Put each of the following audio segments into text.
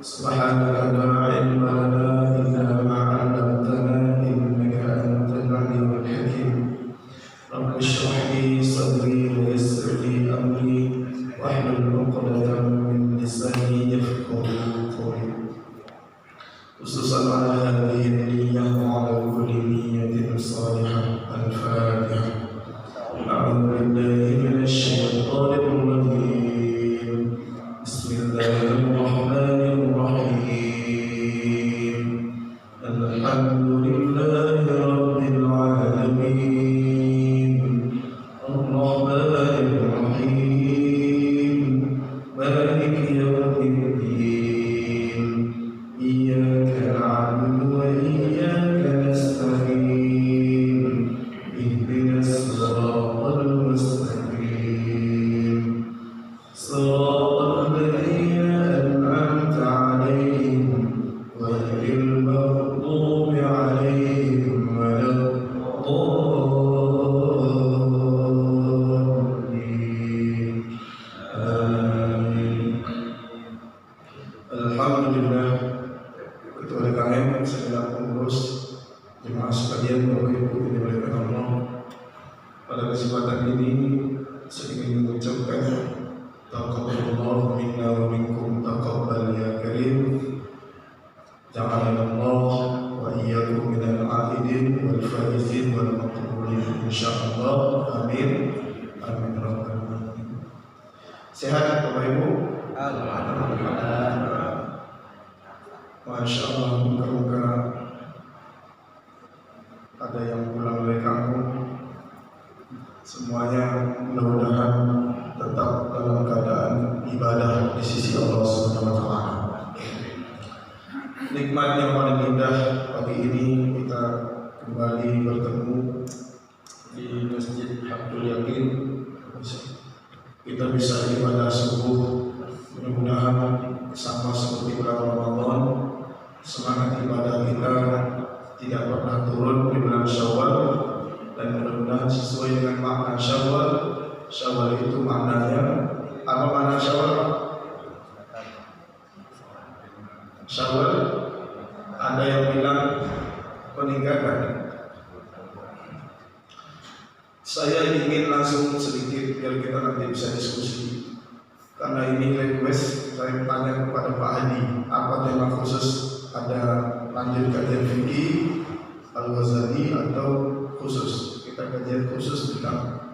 Subhanaka la ilma lana illa ma 'allamtana innaka antal 'alimul hakim. Rabbi shrah li sadri wa yassir li amri wahlul 'uqdatam min lisani yafqahu qawli. Khususan ala hadhihi niyyah wa ala kulli niyyatin salihah. Al-Fatihah. A'udzu billahi minasy syaithanir rajim. Bismillahirrahmanirrahim. Alhamdulillahi rabbil alamin. Ar-Rahmanir Rahim. Maliki yaumiddin. Iyyaka na'budu wa iyyaka nasta'in. Ihdinas siratal mustaqim. Siratal ladzina an'amta 'alaihim ghairil maghdubi 'alaihim waladdallin. Amin. Alhamdulillah, ketua DKM, segenap pengurus, jemaah sekalian, Bapak Ibu yang dimuliakan Allah. Pada kesempatan ini saya ingin mengucapkan taqabbalallahu minna wa minkum taqabbal ya karim. Ja'alanallah wa iyyakum minal 'aidin wal faizin wal maqbulin insyaallah. Amin. Amin rabbal alamin. Sehat Bapak Ibu? Alhamdulillah. Masya Allah, muka-muka ada yang pulang dari kampung. Semuanya mudah-mudahan tetap dalam keadaan ibadah di sisi Allah Subhanahu wa taala. Nikmat yang paling indah pagi ini kita kembali bertemu di Masjid Abdul Yakin. Kita bisa ibadah subuh, mudah-mudahan sama seperti bulan Ramadan. Semangat ibadah kita tidak pernah turun di bulan Syawal, dan mudah-mudahan sesuai dengan makna Syawal. Syawal itu maknanya apa? Makna Syawal? Syawal ada yang bilang peningkatan. Saya ingin langsung sedikit biar kita nanti bisa diskusi, karena ini request. Saya tanya kepada Pak Hadi, apa tema khusus? Ada lanjut kajian fikih Al-Ghazali atau khusus? Kita kajian khusus tentang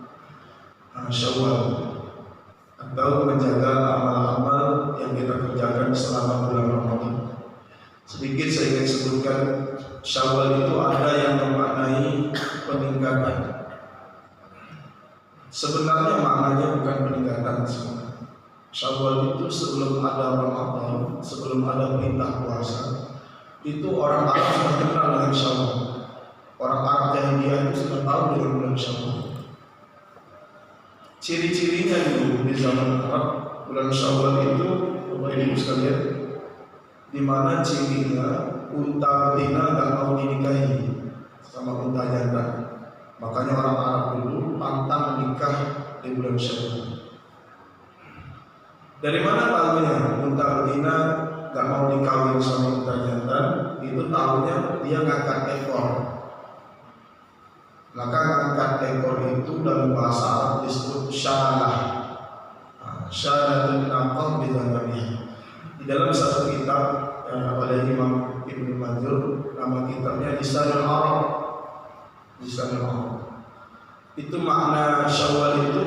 Syawal atau menjaga amal-amal yang kita kerjakan selama bulan Ramadan. Sedikit saya ingin sebutkan, Syawal itu ada yang memaknai peningkatan. Sebenarnya maknanya bukan peningkatan. Syawal itu sebelum ada Ramadan, sebelum ada perintah puasa, itu orang Arab sudah kenal dengan Syawal. Orang Arab Jahiliyah itu sudah tahu dengan bulan Syawal. Ciri-cirinya dulu di zaman Arab, bulan Syawal itu, Bapak Ibu sekalian, di mana cirinya unta betina tak mau dinikahi sama unta jantan. Makanya orang Arab dulu pantang menikah di bulan Syawal. Dari mana tahunya unta betina gak mau dikawin sama unta jantan? Itu tahunya dia ngangkat ekor. Maka ngangkat ekor itu dalam bahasa Arab disebut syalah. Syalatul naqal bidhanabih. Di dalam satu kitab oleh Imam Ibnu Manzur, nama kitabnya Lisanul Arab. Lisanul Arab. Itu makna Syawal itu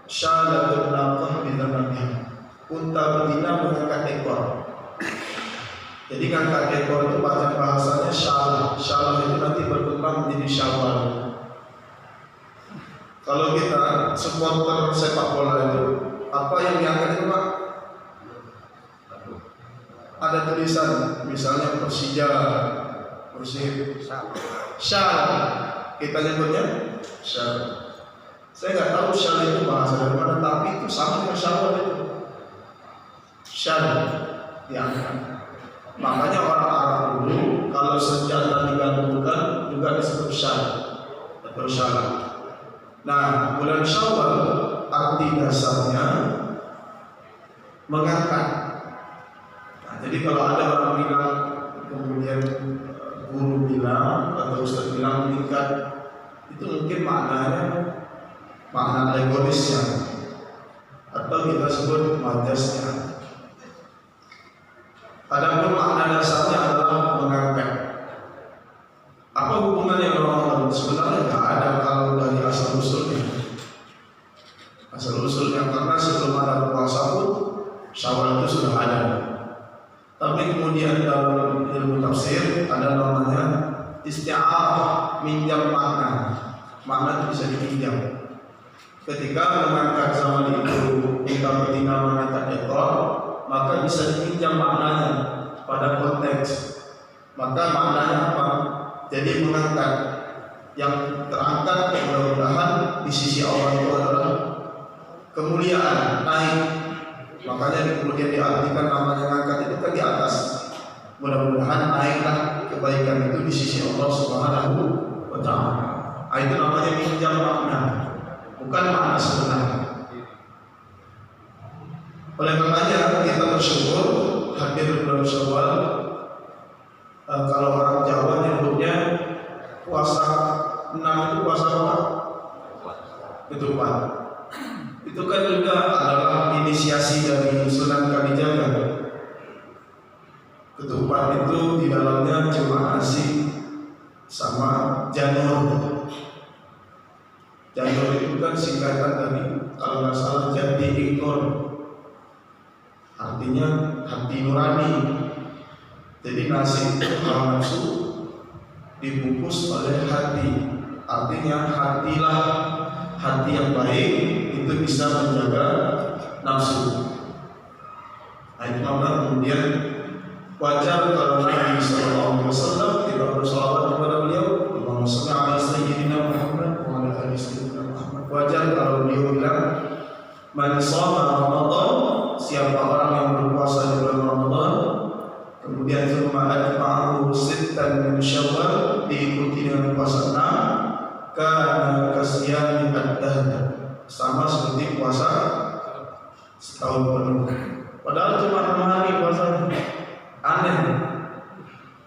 syalatul naqal bidhanabih. Unta betina mengangkat ekor. Jadi ngangkat ekor itu bahasa bahasanya syalah. Syalah itu nanti berkembang menjadi Syawal. Kalau kita supporter sepak bola itu, apa yang diangkat itu Pak? Ada tulisan, misalnya Persija, Persib, Syal. Kita nyebutnya Syal. Saya nggak tahu Syal itu bahasa dari mana, tapi itu sama dengan Syawal itu. Syal diangkat. Makanya orang Arab dulu kalau senjata digantungkan juga disebut syal atau syalah. Nah, bulan Syawal arti dasarnya mengangkat. Nah, jadi Jadi kalau ada orang bilang, kemudian guru bilang atau ustaz bilang meningkat, itu mungkin maknanya makna alegorisnya atau kita sebut majasnya. Adapun makna dasarnya adalah mengangkat. Apa hubungannya Ramadan? Sebenarnya tidak ada kalau dari asal usulnya. Asal usulnya karena sebelum ada puasa pun Syawal itu sudah ada. Tapi kemudian dalam ilmu tafsir ada namanya isti'arah, minjam makna. Makna itu bisa dipinjam. Ketika mengangkat zaman itu kita betina mengangkat ekor, maka bisa dipinjam maknanya pada konteks. Maka maknanya apa? Jadi mengangkat, yang terangkat mudah-mudahan di sisi Allah itu adalah kemuliaan, naik. Makanya kemudian diartikan namanya mengangkat itu kan di atas. Mudah-mudahan naiklah kebaikan itu di sisi Allah Subhanahu wa Ta'ala. Itu namanya minjam makna, bukan makna sebenarnya. Oleh karenanya kita bersyukur hadir bulan Syawal. Kalau orang Jawa nyebutnya puasa 6 itu puasa apa? Ketupat. Itu kan juga adalah inisiasi dari Sunan Kalijaga. Ketupat itu di dalamnya cuma nasi sama janur. Janur itu kan singkatan dari kalau nggak salah jati ikor, artinya hati nurani. Jadi nasi itu kalau nafsu dibungkus oleh hati, artinya hatilah, hati yang baik itu bisa menjaga nafsu. Nah, itu maka kemudian wajar kalau Nabi SAW kita bersolawat kepada beliau, Allahumma shalli ala sayyidina Muhammad wa ala ali sayyidina Muhammad. Wajar kalau beliau bilang man shoma Ramadan, siapa orang yang berpuasa di bulan Ramadan, kemudian thumma atba'ahu sittan min Syawal, diikuti dengan puasa 6, kana kasiyami ad-dahr, sama seperti puasa setahun penuh. Padahal cuma 6 hari puasanya. Aneh.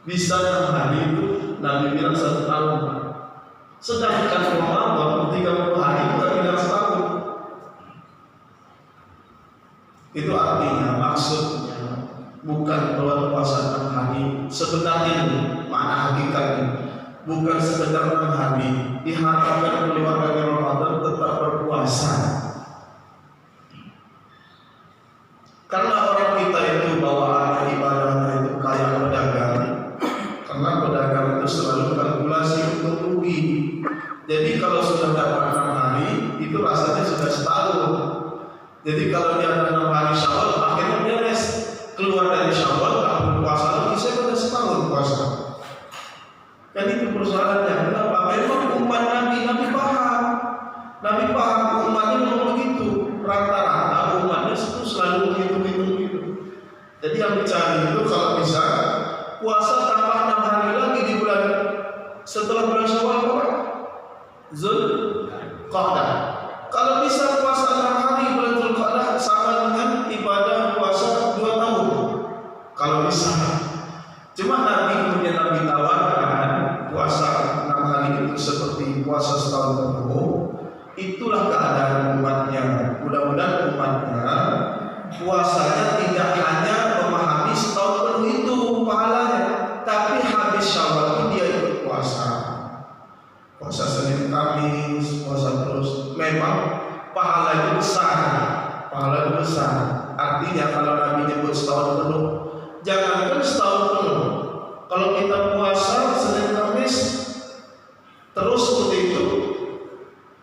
Bisa 6 hari itu Nabi bilang 1 tahun. Sedangkan Ramadan 30 hari itu kan bilang setahun. Itu artinya, maksudnya bukan kalau puasa 6 hari sebenarnya makna hakikatnya bukan sekedar 6 hari, diharapkan keluar dari Ramadan tetap berpuasa. Karena orang kita itu bawaannya ibadahnya itu kayak pedagang. Karena pedagang itu selalu kalkulasi untuk rugi. Jadi kalau sudah dapat 6 hari itu rasanya sudah setahun. Jadi kalau dia ada 6 hari Syawal akhirnya beres. Keluar dari Syawal, tak puasa lagi, saya sudah setahun puasa. Kan itu persoalannya. Kenapa? Memang umat Nabi paham. Nabi paham umatnya memang begitu. Rata-rata umatnya itu selalu menghitung itu. Jadi yang dicari itu kalau bisa puasa tambah 6 hari lagi di bulan setelah bulan Syawal apa? Zulqa'dah. Kalau bisa puasa 6 hari bulan Zulqa'dah sama dengan ibadah puasa 2 tahun. Kalau bisa. Cuma Nabi kemudian Nabi tawarkan puasa 6 hari itu seperti puasa setahun penuh. Itulah keadaan umatnya. Mudah-mudahan umatnya puasanya tidak hanya memahami setahun penuh itu pahalanya, tapi habis Syawal itu dia ikut puasa. Puasa Senin Kamis, puasa terus. Memang pahala itu besar. Pahala itu besar. Artinya kalau Nabi nyebut setahun penuh, jangankan setahun penuh. Kalau kita puasa Senin Kamis terus seperti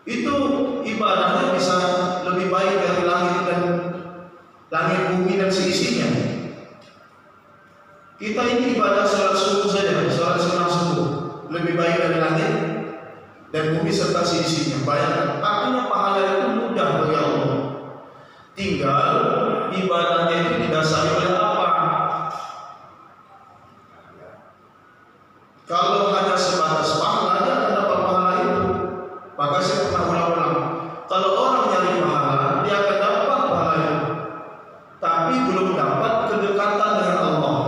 itu ibadahnya bisa lebih baik dari langit bumi dan seisinya. Kita ini ibadah salat subuh saja, salat sunat subuh lebih baik dari langit dan bumi serta seisinya. Bayangkan, artinya pahala itu mudah bagi Allah. Tinggal ibadahnya itu didasari oleh apa? Kalau hanya sebatas pahala, dia akan dapat pahala itu. Maka saya pernah ulang-ulang, kalau orang nyari pahala, dia akan dapat pahala itu, tapi belum dapat kedekatan dengan Allah.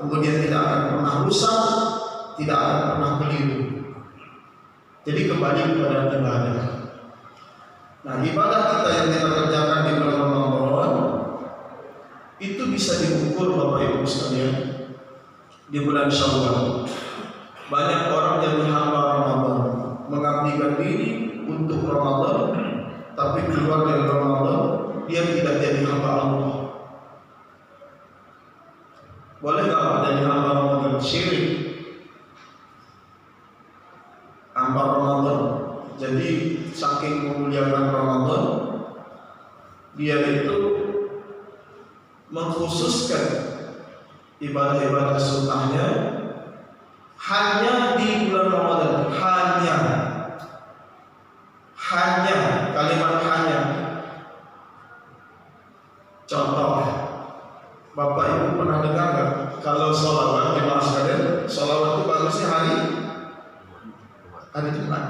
kemudian tidak akan pernah rusak, tidak akan pernah keliru. Jadi kembali kepada ibadah. Nah, ibadah kita yang kita kerjakan di bulan Ramadan itu bisa diukur Bapak Ibu sekalian di bulan Syawal. Banyak orang jadi hamba Ramadan, mengabdikan diri untuk Ramadan, tapi keluar dari Ramadan dia tidak jadi hamba Allah. Boleh nggak jadi hamba Ramadan? Syirik. Hamba Ramadan. Jadi saking memuliakan Ramadan, dia itu mengkhususkan ibadah-ibadah sunnahnya hanya di bulan Ramadan. Hanya kalimat hanya. Contoh, Bapak Ibu pernah dengar nggak kalau sholawat jemaah sekalian, sholawat itu bagusnya hari Jumat.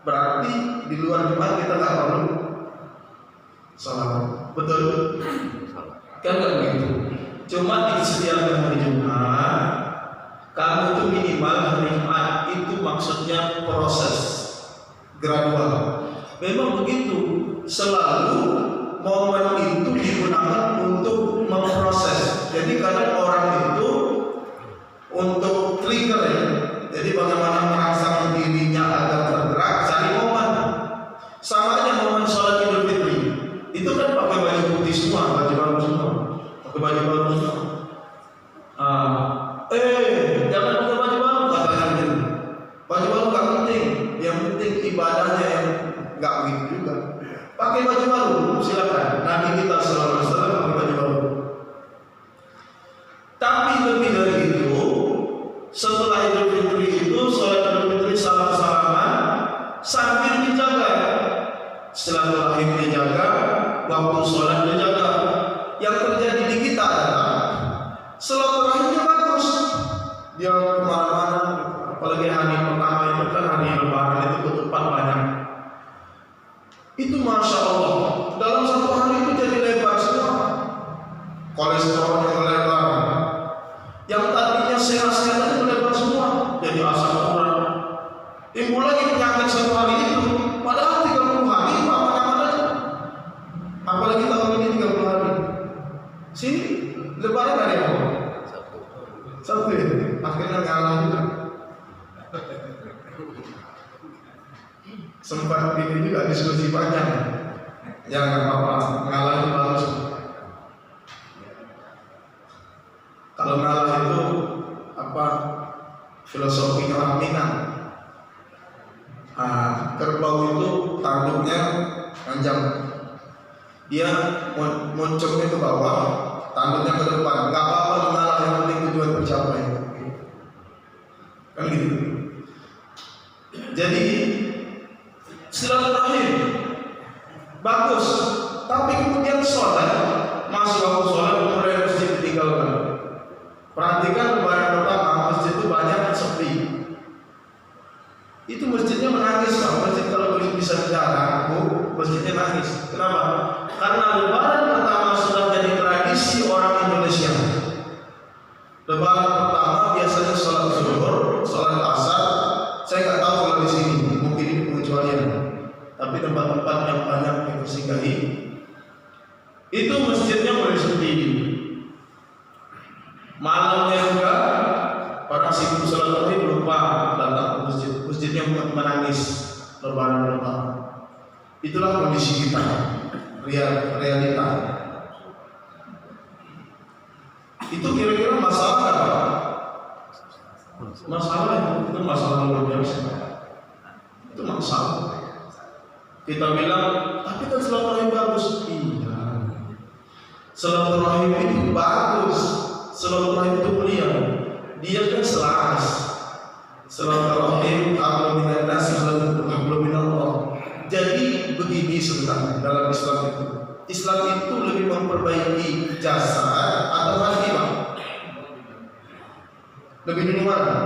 Berarti di luar Jumat kita nggak perlu sholawat, betul? Kan nggak begitu. Cuma disediakan hari Jumat, kamu tuh minimal hari Jumat, itu maksudnya proses gradual. Memang begitu, selalu momen itu digunakan untuk memproses. Jadi kadang orang itu untuk trigger ya. Jadi bagaimana merangsang dirinya agar tergerak, cari momen. Sama aja momen sholat Idul Fitri. Itu kan pakai baju putih semua, baju baru semua, pakai baju baru semua. Jangan pakai baju baru katanya gitu. Baju baru nggak penting, yang penting ibadahnya yang nggak begitu juga. Pakai baju baru, silakan. Nabi kita sallallahu alaihi wasallam pakai baju baru. Tapi lebih dari itu, setelah Idul Fitri itu, sholat Idul Fitri salam-salaman sambil dijaga, silaturahim dijaga, waktu sholat dijaga. Yang terjadi di kita adalah silaturahimnya bagus, dia kemana-mana. Apalagi hari pertama itu kan hari Lebaran, itu ketupat banyak. Itu masya Allah, dalam satu hari itu jadi lebar semua, kolesterolnya melebar, yang tadinya sehat-sehat itu melebar semua, jadi asam urat. Timbul lagi penyakit satu hari itu, padahal 30 hari itu aman-aman aja. Apalagi tahun ini 30 hari. Sini lebaran hari apa? Satu ya, akhirnya ngalah juga. Sempat ini juga diskusi panjang. Jangan apa-apa, ngalah itu bagus. Kalau ngalah itu apa? Filosofi orang Minang. Kerbau itu tanduknya panjang. Dia muncungnya ke bawah, tanduknya ke depan. Gak apa-apa mengalah, yang penting tujuan tercapai. Kan gitu. Jadi silaturahim bagus, tapi kemudian sholat, masuk waktu sholat mulai masjid ditinggalkan. Perhatikan lebaran pertama masjid itu banyak sepi. Itu masjidnya menangis Pak. Masjid kalau bisa bicara, masjidnya nangis. Kenapa? Karena lebaran pertama sudah jadi tradisi orang Indonesia. Lebaran pertama biasanya sholat zuhur, sholat asar. Saya nggak tahu kalau di sini, mungkin ini pengecualian. Tapi tempat-tempat yang banyak yang tersinggahi, itu masjidnya mulai sepi. Malamnya juga para sibuk sholat tadi lupa datang ke masjid. Masjidnya menangis lebaran pertama. Itulah kondisi kita, realita. Itu kira-kira masalah apa? Masalah itu masalah luar biasa. Itu masalah. Kita bilang, tapi kan silaturahim bagus. Iya, silaturahim itu bagus. Silaturahim itu mulia. Dia kan selaras. Silaturahim aqrabu minan nas aqrabu minallah. Jadi begini sebenarnya dalam Islam itu. Islam itu lebih memperbaiki jasad atau hati, Pak? Lebih dulu mana?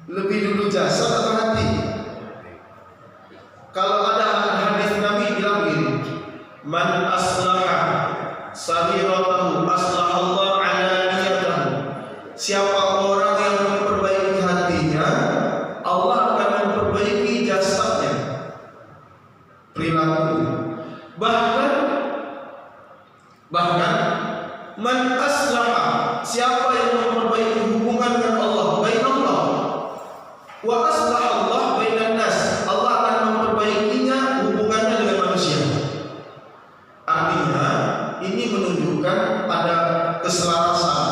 Lebih dulu jasad atau hati? Kalau ada hadis Nabi bilang begini, man aslaha sariya sarirahu aslahallahu alaniyatahu. Siapa orang yang memperbaiki hatinya, Allah akan memperbaiki jasadnya, perilakunya. Bahkan man aslaha, siapa yang memperbaiki hubungan dengan Allah, bainallah wa aslaha Allah bainan nas, Allah akan memperbaikinya hubungannya dengan manusia. Artinya ini menunjukkan ada keselarasan.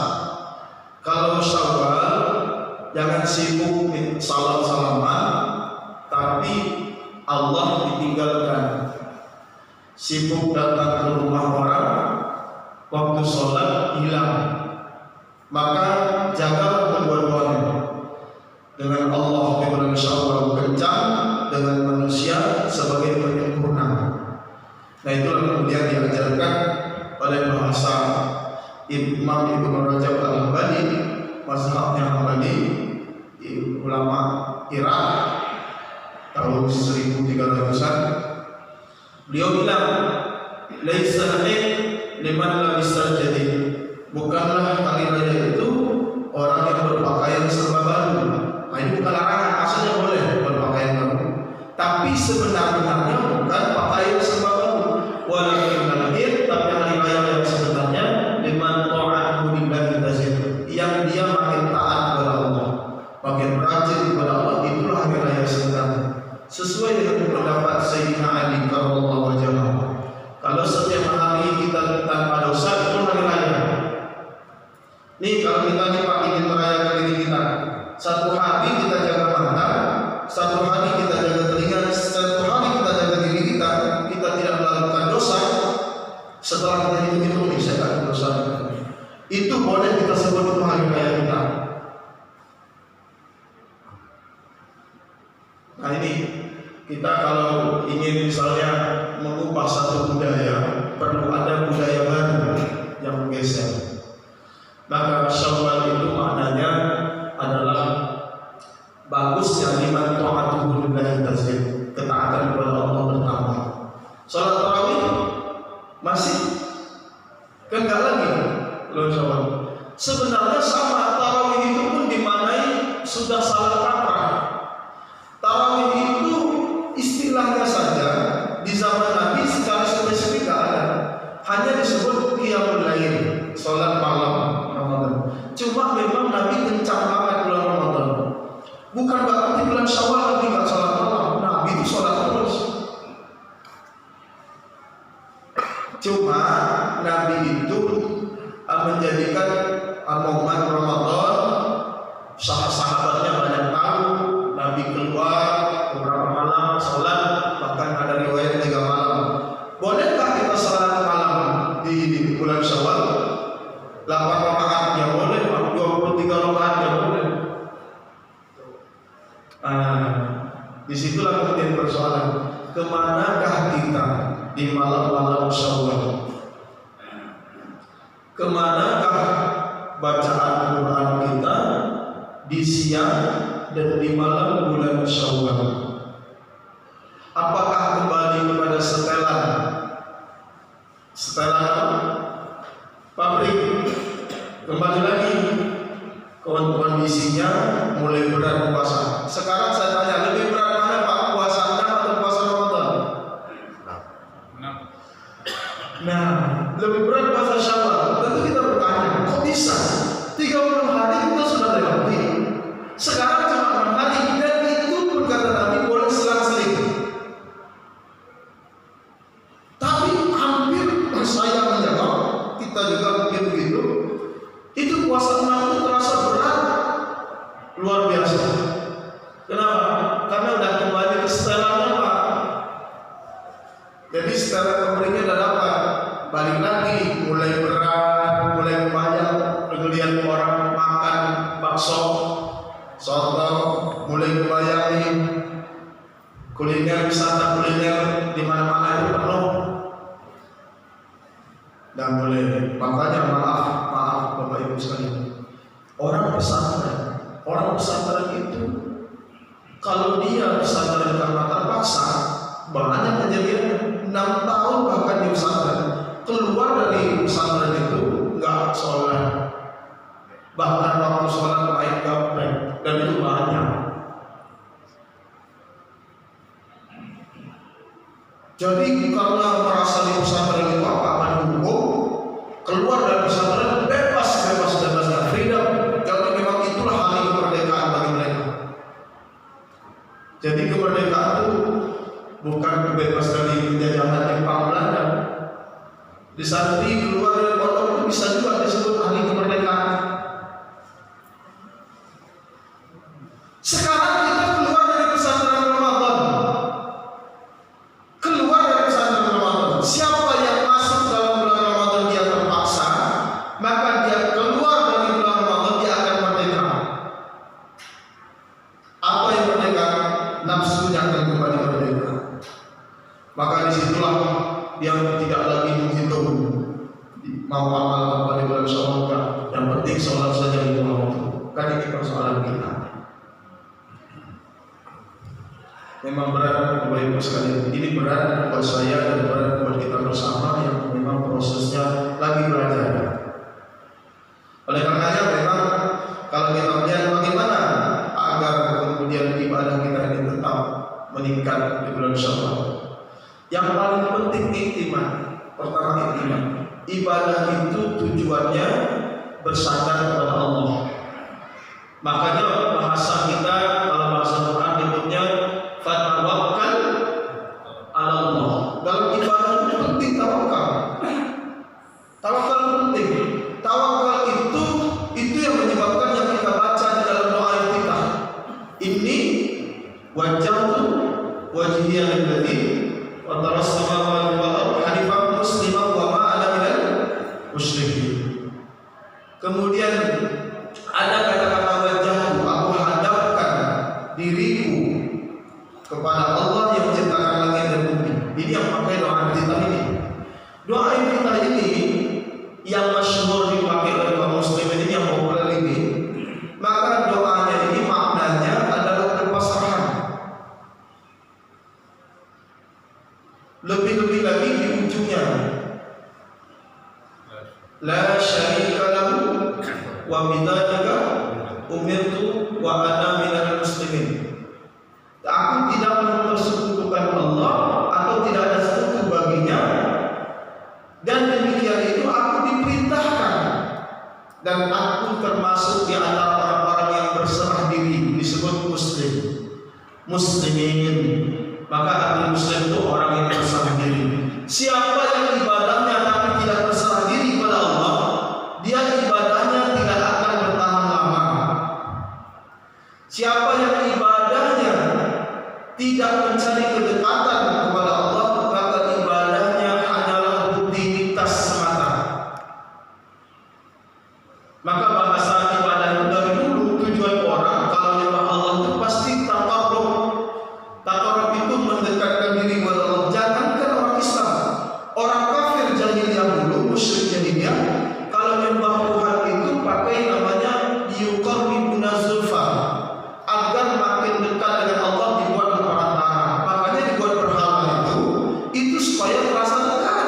Kalau Syawal jangan sibuk salam-salaman, tapi Allah ditinggalkan. Sibuk datang ke rumah orang, waktu sholat hilang. Maka jaga kedua-duanya. Dengan Allah di bulan Syawal kencang, dengan manusia sebagai penyempurna. Nah, itulah kemudian diajarkan oleh bahasa Imam Ibnu Rajab Al-Hambali, mazhabnya Hambali, ulama Irak tahun 1300-an. Beliau bilang, laisa liman labisa jadi, bukanlah hari raya itu orang yang berpakaian serba baru. Nah, ini bukan larangan, asalnya boleh berpakaian baru, tapi sebenarnya bukan pakaian serba baru. Walakin lahir, tapi hari raya yang sebenarnya liman ta'atuhu billahi tazid, yang dia makin taat kepada Allah, makin rajin kepada Allah, itulah hari raya sebenarnya. Sesuai dengan pendapat Sayyidina Ali karramallahu wajhahu, kalau setiap hari kita tanpa dosa, itu hari raya. Nih, kalau kita nih Pak ingin merayakan diri kita, satu hari kita jaga mata, satu hari kita jaga telinga, satu hari kita jaga diri kita, kita tidak melakukan dosa. Setelah kita hitung nih, saya akan dosa. Itu boleh kita sebut itu hari raya kita. Nah, ini kita kalau ingin misalnya mengubah satu budaya, perlu ada budaya baru yang menggeser. Maka Syawal itu maknanya adalah bagusnya liman ta'atuhu billahi tazid, ketaatan kepada Allah bertambah. Salat tarawih masih kan enggak lagi loh Syawal. Sebenarnya sama, tarawih itu pun dimaknai sudah salat kaprah. Tarawih itu istilahnya saja di zaman Nabi secara spesifik tidak ada, hanya disebut qiyamul lail, salat malam Ramadan. Cuma memang Nabi kencang banget bulan Ramadan. Bukan berarti bulan Syawal Nabi nggak salat malam, Nabi itu salat terus. Cuma Nabi itu menjadikan momen Ramadan, sahabatnya banyak tahu, Nabi keluar beberapa malam salat, bahkan ada riwayat 3 malam. Bolehkah kita salat malam di bulan Syawal? 8 rakaat ya boleh, 23 rakaat ya boleh. Disitulah kemudian persoalan, kemanakah kita di malam-malam Syawal? Kemanakah bacaan Quran kita di siang dan di malam bulan Syawal? Apakah kembali kepada setelan pabrik? Kembali lagi kondisinya mulai berat puasa. Sekarang saya tanya, lebih berat mana Pak, puasa 6 atau puasa Ramadan? 6. Nah, lebih berat puasa Syawal. Tentu kita bertanya, kok bisa 30 hari kita sudah lewati, sekarang cuma 6 hari, dan itu pun kata Nabi boleh selang-seling. Tapi hampir saya menjawab, kita juga mungkin begitu, itu puasa 6 itu terasa berat luar biasa. Kenapa? Karena udah kembali ke setelannya Pak. Jadi setelan kemarinnya udah dapat, balik lagi mulai berat, mulai banyak lihat orang makan bakso, soto, mulai kebayangin kuliner, wisata kuliner di mana-mana itu penuh. Dan mulai, makanya maaf Bapak Ibu sekalian, bahkan waktu sholat main gaplek, dan itu banyak. Jadi karena merasa di pesantren itu apa-apa hukum, keluar dari pesantren bebas freedom. Jadi memang itulah hari kemerdekaan bagi mereka. Jadi kemerdekaan itu bukan bebas dari penjajahan Jepang Belanda. Di saat keluar dari pondok itu bisa juga disebut hari kemerdekaan. Sekarang kita keluar dari pesantren Ramadan. Keluar dari pesantren Ramadan. Siapa yang masuk dalam bulan Ramadan dia terpaksa, maka dia keluar dari bulan Ramadan dia akan merdeka. Apa yang merdeka? Nafsunya akan kembali merdeka. Maka disitulah dia tidak lagi menghitung mau amal apa di bulan Syawal. Yang penting sholat saja di bulan waktu. Kan ini persoalan kita. Memang berat Bapak Ibu sekalian. Ini berat buat saya dan berat buat kita bersama yang memang prosesnya lagi belajar. Oleh karenanya memang kalau kita melihat bagaimana agar kemudian ibadah kita ini tetap meningkat di bulan Syawal. Yang paling penting intiman. Pertama intiman. Ibadah itu tujuannya bersandar kepada Allah. Makanya bahasa kita kalau bahasa Quran nyebutnya fatawakkal ala Allah. Dalam ibadah itu penting tawakal. Tawakal penting. Tawakal itu yang menyebabkan yang kita baca di dalam doa kita. Ini wajjahtu wajhiya lilladzi fatara as-samawati wal ardi hanifan musliman wa ma ana minal musyrikin. Kemudian ada kata-kata wajjahtu, aku hadapkan diriku kepada Allah yang menciptakan langit dan bumi. Ini yang pakai doa kita ini. Doa kita ini yang masyhur dipakai oleh kaum muslimin ini, yang populer ini. Maka doanya ini maknanya adalah berpasrah. Lebih-lebih lagi di ujungnya, la syarika lahu wa bidzalika umirtu wa ana minal muslimin. Aku tidak mempersekutukan Allah atau tidak ada sekutu baginya, dan demikian itu aku diperintahkan, dan aku termasuk di antara orang-orang yang berserah diri, disebut muslim, muslimin. Maka arti muslim itu orang yang berserah diri. Siapa yang ibadahnya tapi tidak berserah diri kepada Allah, dia ibadahnya tidak akan bertahan lama. Siapa yang ibadahnya tidak mencari kedekatan kepada Allah, maka ibadahnya hanyalah rutinitas semata. Maka bahasa ibadah itu dari dulu tujuan orang kalau nyembah Allah itu pasti taqarrub. Taqarrub itu mendekatkan diri kepada Allah. Jangankan orang Islam, orang kafir jahiliyah dulu, musyrik jahiliyah, kalau nyembah Tuhan itu pakai namanya yuqarribuna zulfa, agar makin dekat dengan Allah dibuat perantara. Makanya dibuat berhala itu supaya terasa dekat.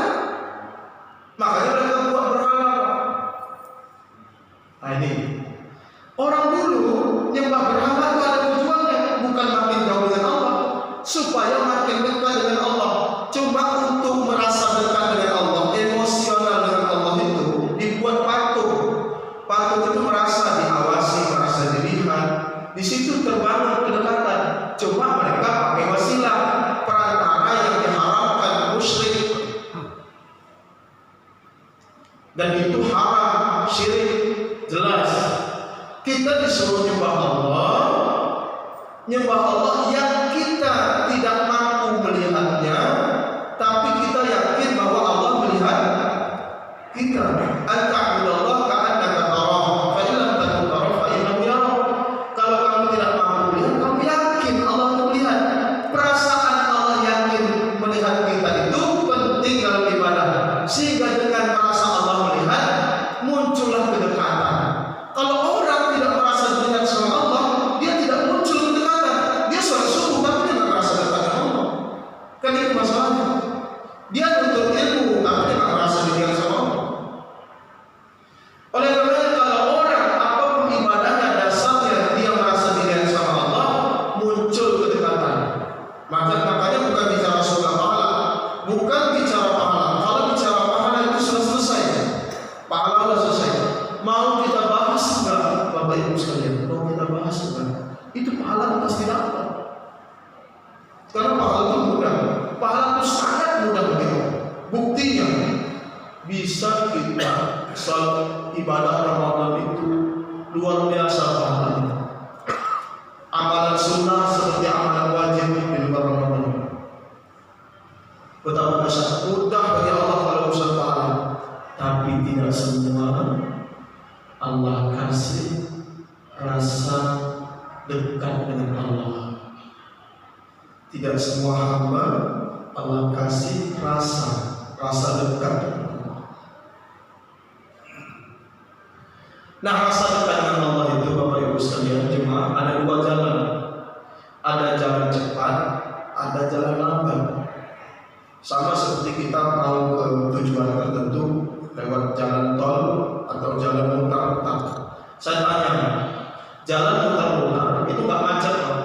Makanya mereka buat berhala. Nah ini orang dulu nyembah berhala itu ada tujuannya, bukan makin jauh dengan Allah, supaya makin dekat dengan Allah. Cuma untuk merasa dekat dengan Allah, emosional dengan Allah itu dibuat patung. Patung itu merasa diawasi, merasa dilihat. Di situ terbangun kedekatan. Cuma mereka pakai wasilah, perantara yang diharamkan musyrik. Dan itu haram, syirik, jelas. Kita disuruh nyembah Allah yang kita tidak mampu melihatnya, tapi kita yakin bahwa Allah melihat kita. Anta'budallah ka'annaka tarahu, fa in lam takun tarahu fa innahu yarah. Kalau kamu tidak mampu melihat, kamu yakin Allah melihat. Perasaan Allah yakin melihat kita itu penting dalam ibadah, sehingga dengan merasa Allah melihat muncullah kedekatan. Kalau orang tidak merasa dekat sama Allah, dia tidak muncul kedekatan. Dia sholat subuh tapi dia tidak merasa Ramadan selesai. Mau kita bahas enggak, Bapak Ibu sekalian? Mau kita bahas enggak? Itu pahala pasti dapat. Karena pahala itu mudah. Pahala itu sangat mudah begitu. Buktinya bisa kita salat ibadah Ramadan itu luar biasa pahalanya. Amalan sunnah seperti amalan wajib di luar Ramadan. Betapa besar mudah bagi Allah kalau urusan pahala. Tapi tidak semua Allah kasih rasa dekat dengan Allah. Tidak semua hamba Allah kasih rasa dekat dengan Allah. Nah, rasa dekat dengan Allah itu Bapak Ibu sekalian jemaah ada dua jalan. Ada jalan cepat, ada jalan lambat. Sama seperti kita mau ke tujuan tertentu lewat jalan tol atau jalan mutar-mutar. Saya tanya, jalan mutar-mutar itu nggak macet Pak?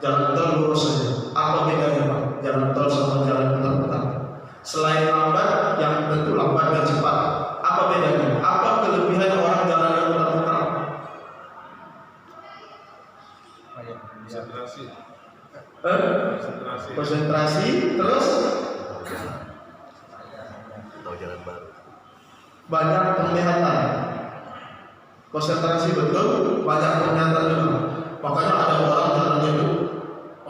Jalan tol lurus saja. Apa bedanya Pak? Jalan tol sama jalan mutar-mutar. Selain lambat, yang tentu lambat dan cepat. Apa bedanya? Apa kelebihan orang jalan yang mutar-mutar? Konsentrasi, terus jalan baru. Banyak penglihatan. Konsentrasi betul, banyak penglihatan juga. Makanya ada orang jalannya itu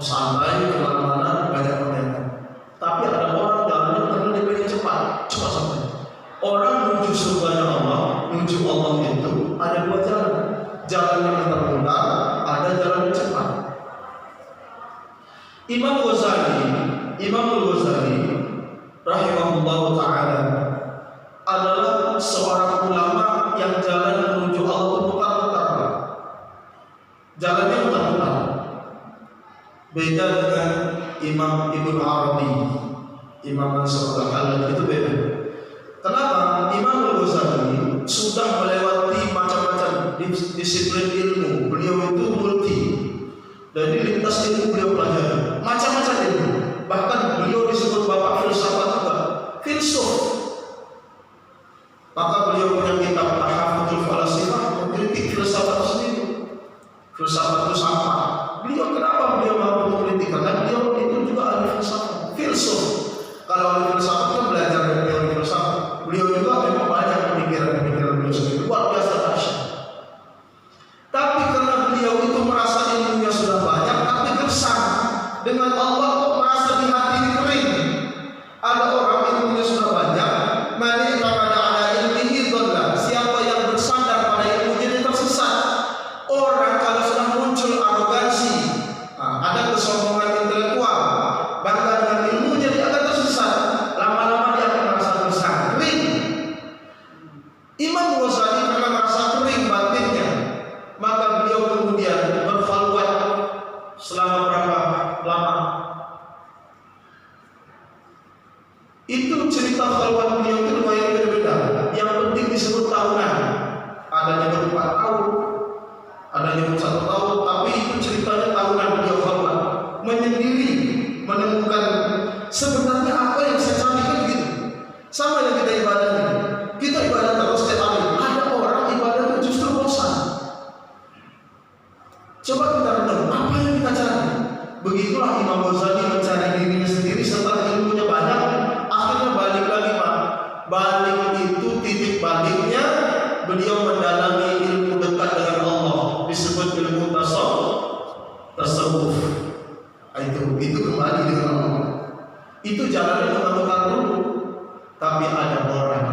santai kemana-mana, banyak penglihatan. Tapi ada orang jalannya terlalu pengen cepat sampai. Orang menuju surganya Allah, menuju Allah itu ada dua jalan. Jalan yang termudah, ada jalan yang cepat. Imam Ghazali rahimahullah ta'ala adalah seorang ulama yang jalan menuju Allah mutar-mutar. Jalannya mutar-mutar. Beda dengan Imam Ibnu Arabi, Imam Mansur al-Halabi, itu beda. Kenapa? Imam Ghazali sudah melewati macam-macam disiplin ilmu. Beliau itu multi. Dari lintas ilmu beliau pelajari macam-macam ilmu. Bahkan beliau disebut bapak filsafat juga, filsuf. Maka beliau punya kitab Tahaffudzul Falasifah mengkritik filsafat sendiri. Filsafat itu sampah. Beliau kenapa beliau mampu mengkritik? Karena beliau itu juga ahli filsafat, filsuf. Kalau ahli filsafat kan belajar dari teori filsafat. Beliau juga memang banyak pemikiran-pemikiran beliau sendiri luar biasa dahsyat. Tapi karena beliau itu merasa ilmunya sudah banyak, tapi gersang dengan Allah kok merasa di hati ini kering. Ada orang ilmunya sudah banyak, mani pada ala ilmihi dhalla. Siapa yang bersandar pada ilmunya dia tersesat. Orang kalau sudah muncul arogansi, ada kesombongan intelektual, bangga dengan ilmunya, dia akan tersesat. Lama-lama dia akan merasa gersang, kering. Imam Ghazali karena merasa kering batinnya, maka beliau kemudian berkhalwat selama berapa lama? Itu cerita khalwat beliau itu lumayan berbeda. Yang penting disebut tahunan. Ada yang 4 tahun, ada yang 1 tahun, tapi itu ceritanya tahunan beliau khalwat, menyendiri, menemukan sebenarnya apa yang saya cari kan gitu. Sama yang kita ibadah ini. Kita ibadah terus setiap hari. Ada orang ibadah itu justru bosan. Coba kita renung, apa yang kita cari? Begitulah Imam Ghazali mencari dirinya sendiri setelah ilmunya banyak. Akhirnya balik lagi Pak. Balik itu titik baliknya beliau mendalami ilmu dekat dengan Allah, disebut ilmu tasawuf. Itu kembali dengan Allah. Itu jalannya mutar-mutar dulu. Tapi ada orang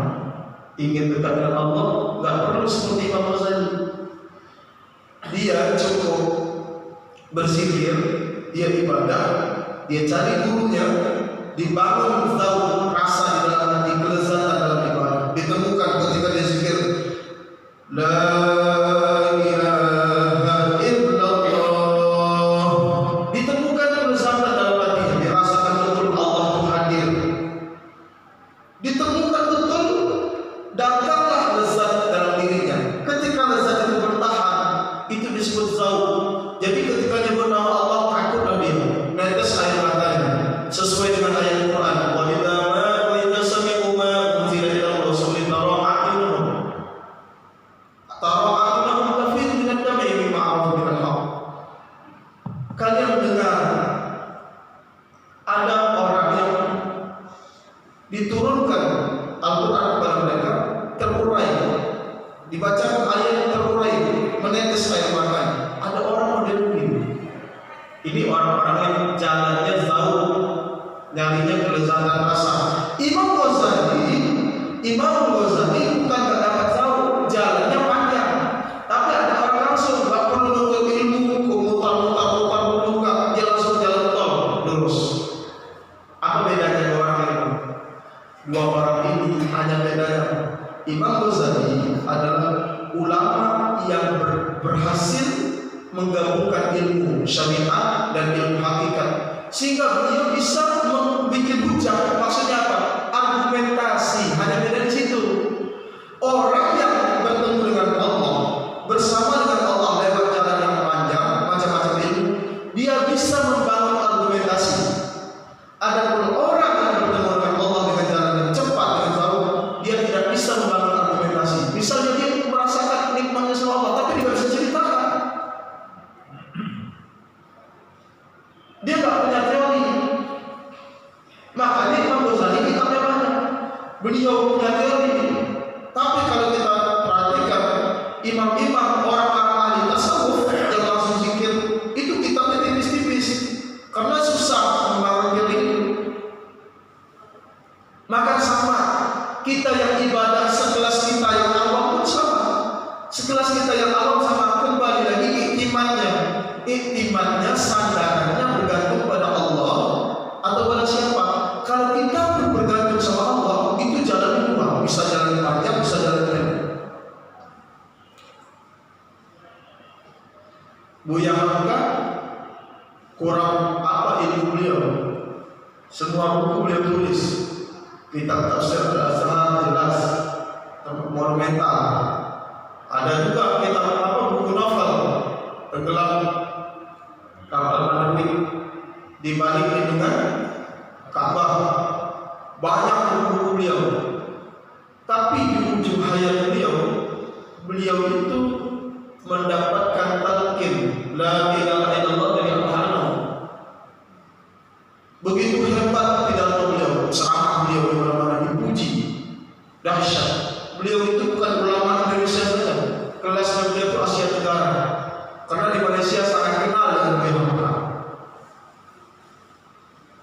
ingin dekat dengan Allah, nggak perlu seperti Imam Ghazali. Dia cukup berzikir, dia ibadah, dia cari gurunya, dibangun tahu rasa di dalam hati, kelezatan dalam ibadah, ditemukan ketika dia zikir la ilaha illallah, ditemukan kelezatan dalam hatinya, dirasakan betul Allah itu hadir, ditemukan betul datanglah lezat dalam dirinya. Ketika lezat itu bertahan, itu disebut zauq. Jadi ketika nyebut nama Allah takutlah dia, netes air matanya sesuai dengan ayat Quran. Wa idza sami'u ma unzila ila rasulin tara a'yunuhum dibacakan ayat yang terurai, menetes air mata. Ada orang model begini. Ini orang-orang yang jalannya jauh, nyarinya kelezatan rasa. Imam Ghazali bukan gak dapat jauh, jalannya panjang. Tapi ada orang langsung gak perlu nuntut ilmu, mutar-mutar dulu, dia langsung jalan tol lurus. Apa bedanya dua orang ini? Dua orang ini hanya bedanya Imam Ghazali adalah ulama yang berhasil menggabungkan ilmu syariat dan ilmu hakikat, sehingga beliau bisa membuat hujah. Maksudnya apa? Argumentasi. Hanya beda di situ. Orang yang bertemu dengan Allah, bersama dengan Allah lewat jalan yang panjang, macam-macam ilmu, dia bisa membangun argumentasi. Adapun orang yang bertemu dengan Allah dengan jalan yang cepat, dengan jauh, dia tidak bisa membangun argumentasi. Misalnya dia merasakan nikmatnya sama Allah, tapi dia tidak bisa ceritakan. Dia nggak punya teori. Makanya Imam Ghazali kitabnya banyak. Beliau punya teori. Tapi kalau kita perhatikan imam-imam orang-orang ahli tasawuf yang langsung zikir, itu kitabnya tipis-tipis karena susah membangun teori. Maka sama, kita yang ibadah sekelas kita yang awam pun sama. Sekelas kita yang awam sama, kembali lagi iktimatnya, sandarannya bergantung pada Allah atau pada siapa. Kalau kita bergantung sama Allah, itu jalan dua, bisa jalan panjang, bisa jalan pendek. Buya Hamka kurang apa ilmu beliau? Semua buku beliau tulis. Kitab tafsir Al-Azhar jelas, monumental. Ada juga kitab buku novel tenggelam kapal Manawik di balik lindungan Ka'bah. Banyak buku beliau. Tapi di ujung hayat beliau itu mendapatkan talqin la ilaha illallah dari Allah. Begitu hebat pidato beliau, ceramah beliau di mana-mana dipuji. Dahsyat. Beliau itu bukan ulama Indonesia saja. Kelasnya beliau itu Asia Tenggara. Karena di Malaysia sangat kenal dengan beliau.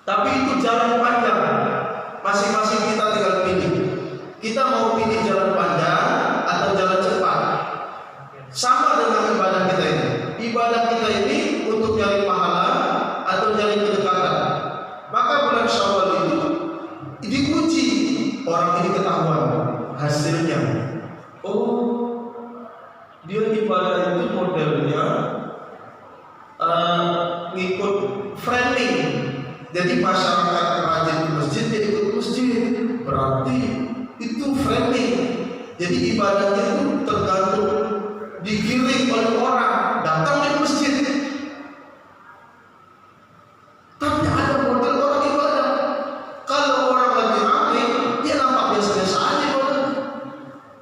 Tapi itu jalan panjang. Masing-masing kita tinggal pilih. Kita mau pilih jalan panjang atau jalan cepat. Sama dengan ibadah kita ini. Ibadah kita ini untuk nyari pahala atau nyari kedekatan. Maka bulan Syawal itu diuji. Orang ini ketahuan hasilnya. Oh, dia ibadah itu modelnya ngikut framing. Jadi masyarakat rajin ke masjid, dia ikut masjid. Berarti itu framing. Jadi ibadahnya itu tergantung digiring oleh orang datang ke masjid. Tapi ada model orang ibadah. Kalau orang lagi ramai, dia nampak biasa-biasa aja ibadah.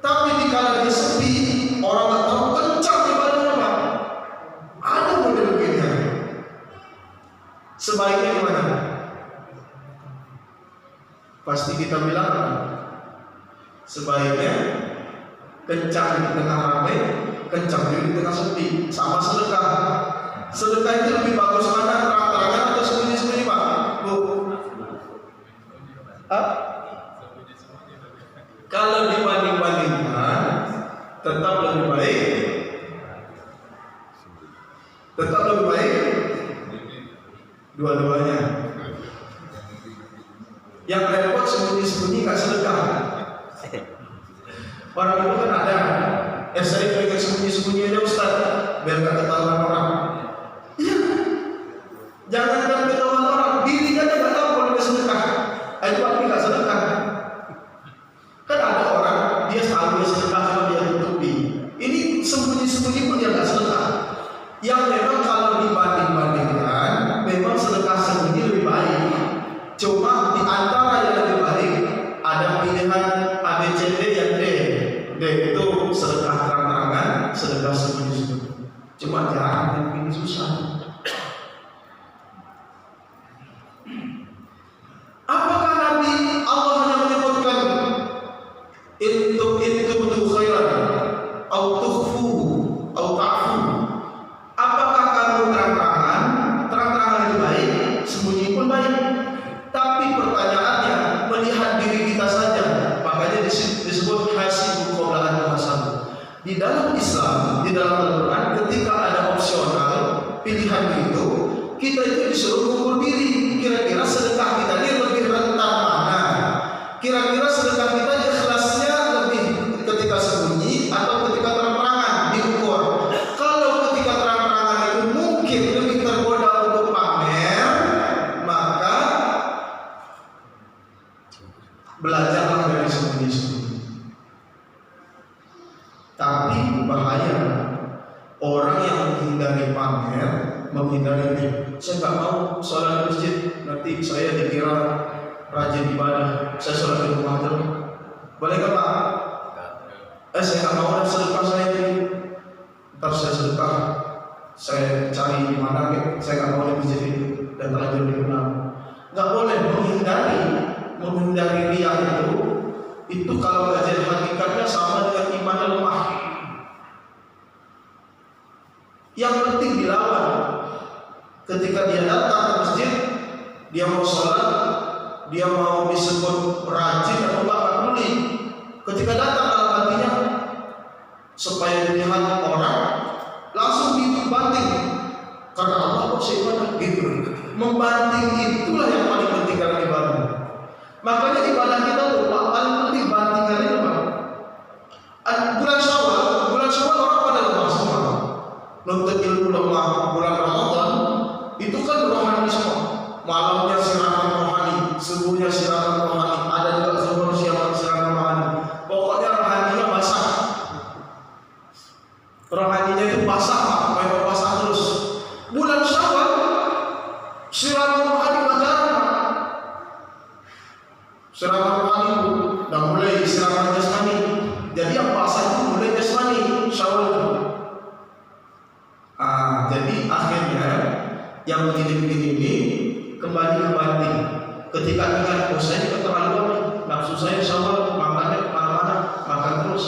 Tapi dikala dia sepi, orang nggak tahu kencang ibadahnya Pak. Ada model begini. Sebaiknya gimana? Pasti kita bilang sebaiknya kencang di tengah ramai, kencang di tengah sepi. Sama sedekah. Sedekah itu lebih bagus mana, terang-terangan atau sembunyi-sembunyi Pak? Bu? Kalau dibanding-bandingkan, tetap lebih baik dua-duanya. Yang repot sembunyi-sembunyi nggak sedekah. Orang itu kan ada, saya pengen sembunyi-sembunyi aja Ustaz, biar nggak ketahuan orang. Iya, jangan kan ketahuan orang, dirinya aja nggak tahu kalau dia sedekah. Itu artinya nggak sedekah. Kan ada orang dia tahu dia sedekah cuma dia tutupi. Ini sembunyi-sembunyi pun dia nggak sedekah. Yang memang kalau dibanding-bandingkan, memang sedekah sembunyi lebih baik. Cuma di antara yang lebih baik ada pilihan ABCD yang D itu sedekah terang-terangan, sedekah sembunyi-sembunyi. Cuma jarang dalam Islam, di dalam Al-Quran, ketika ada opsional pilihan itu, kita itu disuruh mengukur diri. Kira-kira sedekah kita ini lebih rentan mana? Kira-kira sedekah kita ikhlasnya lebih ketika sembunyi atau ketika terang-terangan, diukur. Kalau ketika terang-terangan itu mungkin lebih tergoda untuk pamer, maka belajarlah dari sembunyi-sembunyi. Tapi bahaya orang yang menghindari pamer, menghindari saya nggak mau sholat di masjid, nanti saya dikira rajin ibadah, saya sholat di rumah aja. Boleh nggak Pak? Saya nggak mau sedekah saya ini, ntar saya sedekah, saya cari di mana gitu, saya nggak mau di masjid ini dan terlanjur dikenal. Nggak boleh menghindari riya itu kalau belajar hakikatnya sama dengan iman lemah. Yang penting dilawan. Ketika dia datang ke masjid, dia mau sholat, dia mau disebut rajin atau enggak peduli. Ketika datang dalam hatinya, supaya dilihat orang, langsung dibanting. Karena Allah kok seibadah gitu. Membanting itulah yang paling penting dalam ibadah. Makanya ibadah kita tuh paling penting bantingan itu Pak. Bulan Syawal orang pada lemah semua. Nuntut ilmu lemah. Bulan Ramadan itu kan rohani semua. Malamnya siraman rohani, subuhnya siraman rohani, ada juga zuhur siraman rohani. Pokoknya rohaninya basah. Rohaninya itu basah Pak, memang basah terus. Bulan Syawal siraman rohani bacaan Pak. Siraman rohani itu dan mulai siraman jasmani. Jadi yang basah itu mulai jasmani Syawal itu. Jadi akhirnya yang begini-begini ini kembali ke batin. Ketika ingat, saya ini keterlaluan, nafsu saya Syawal, makannya kemana-mana, makan terus,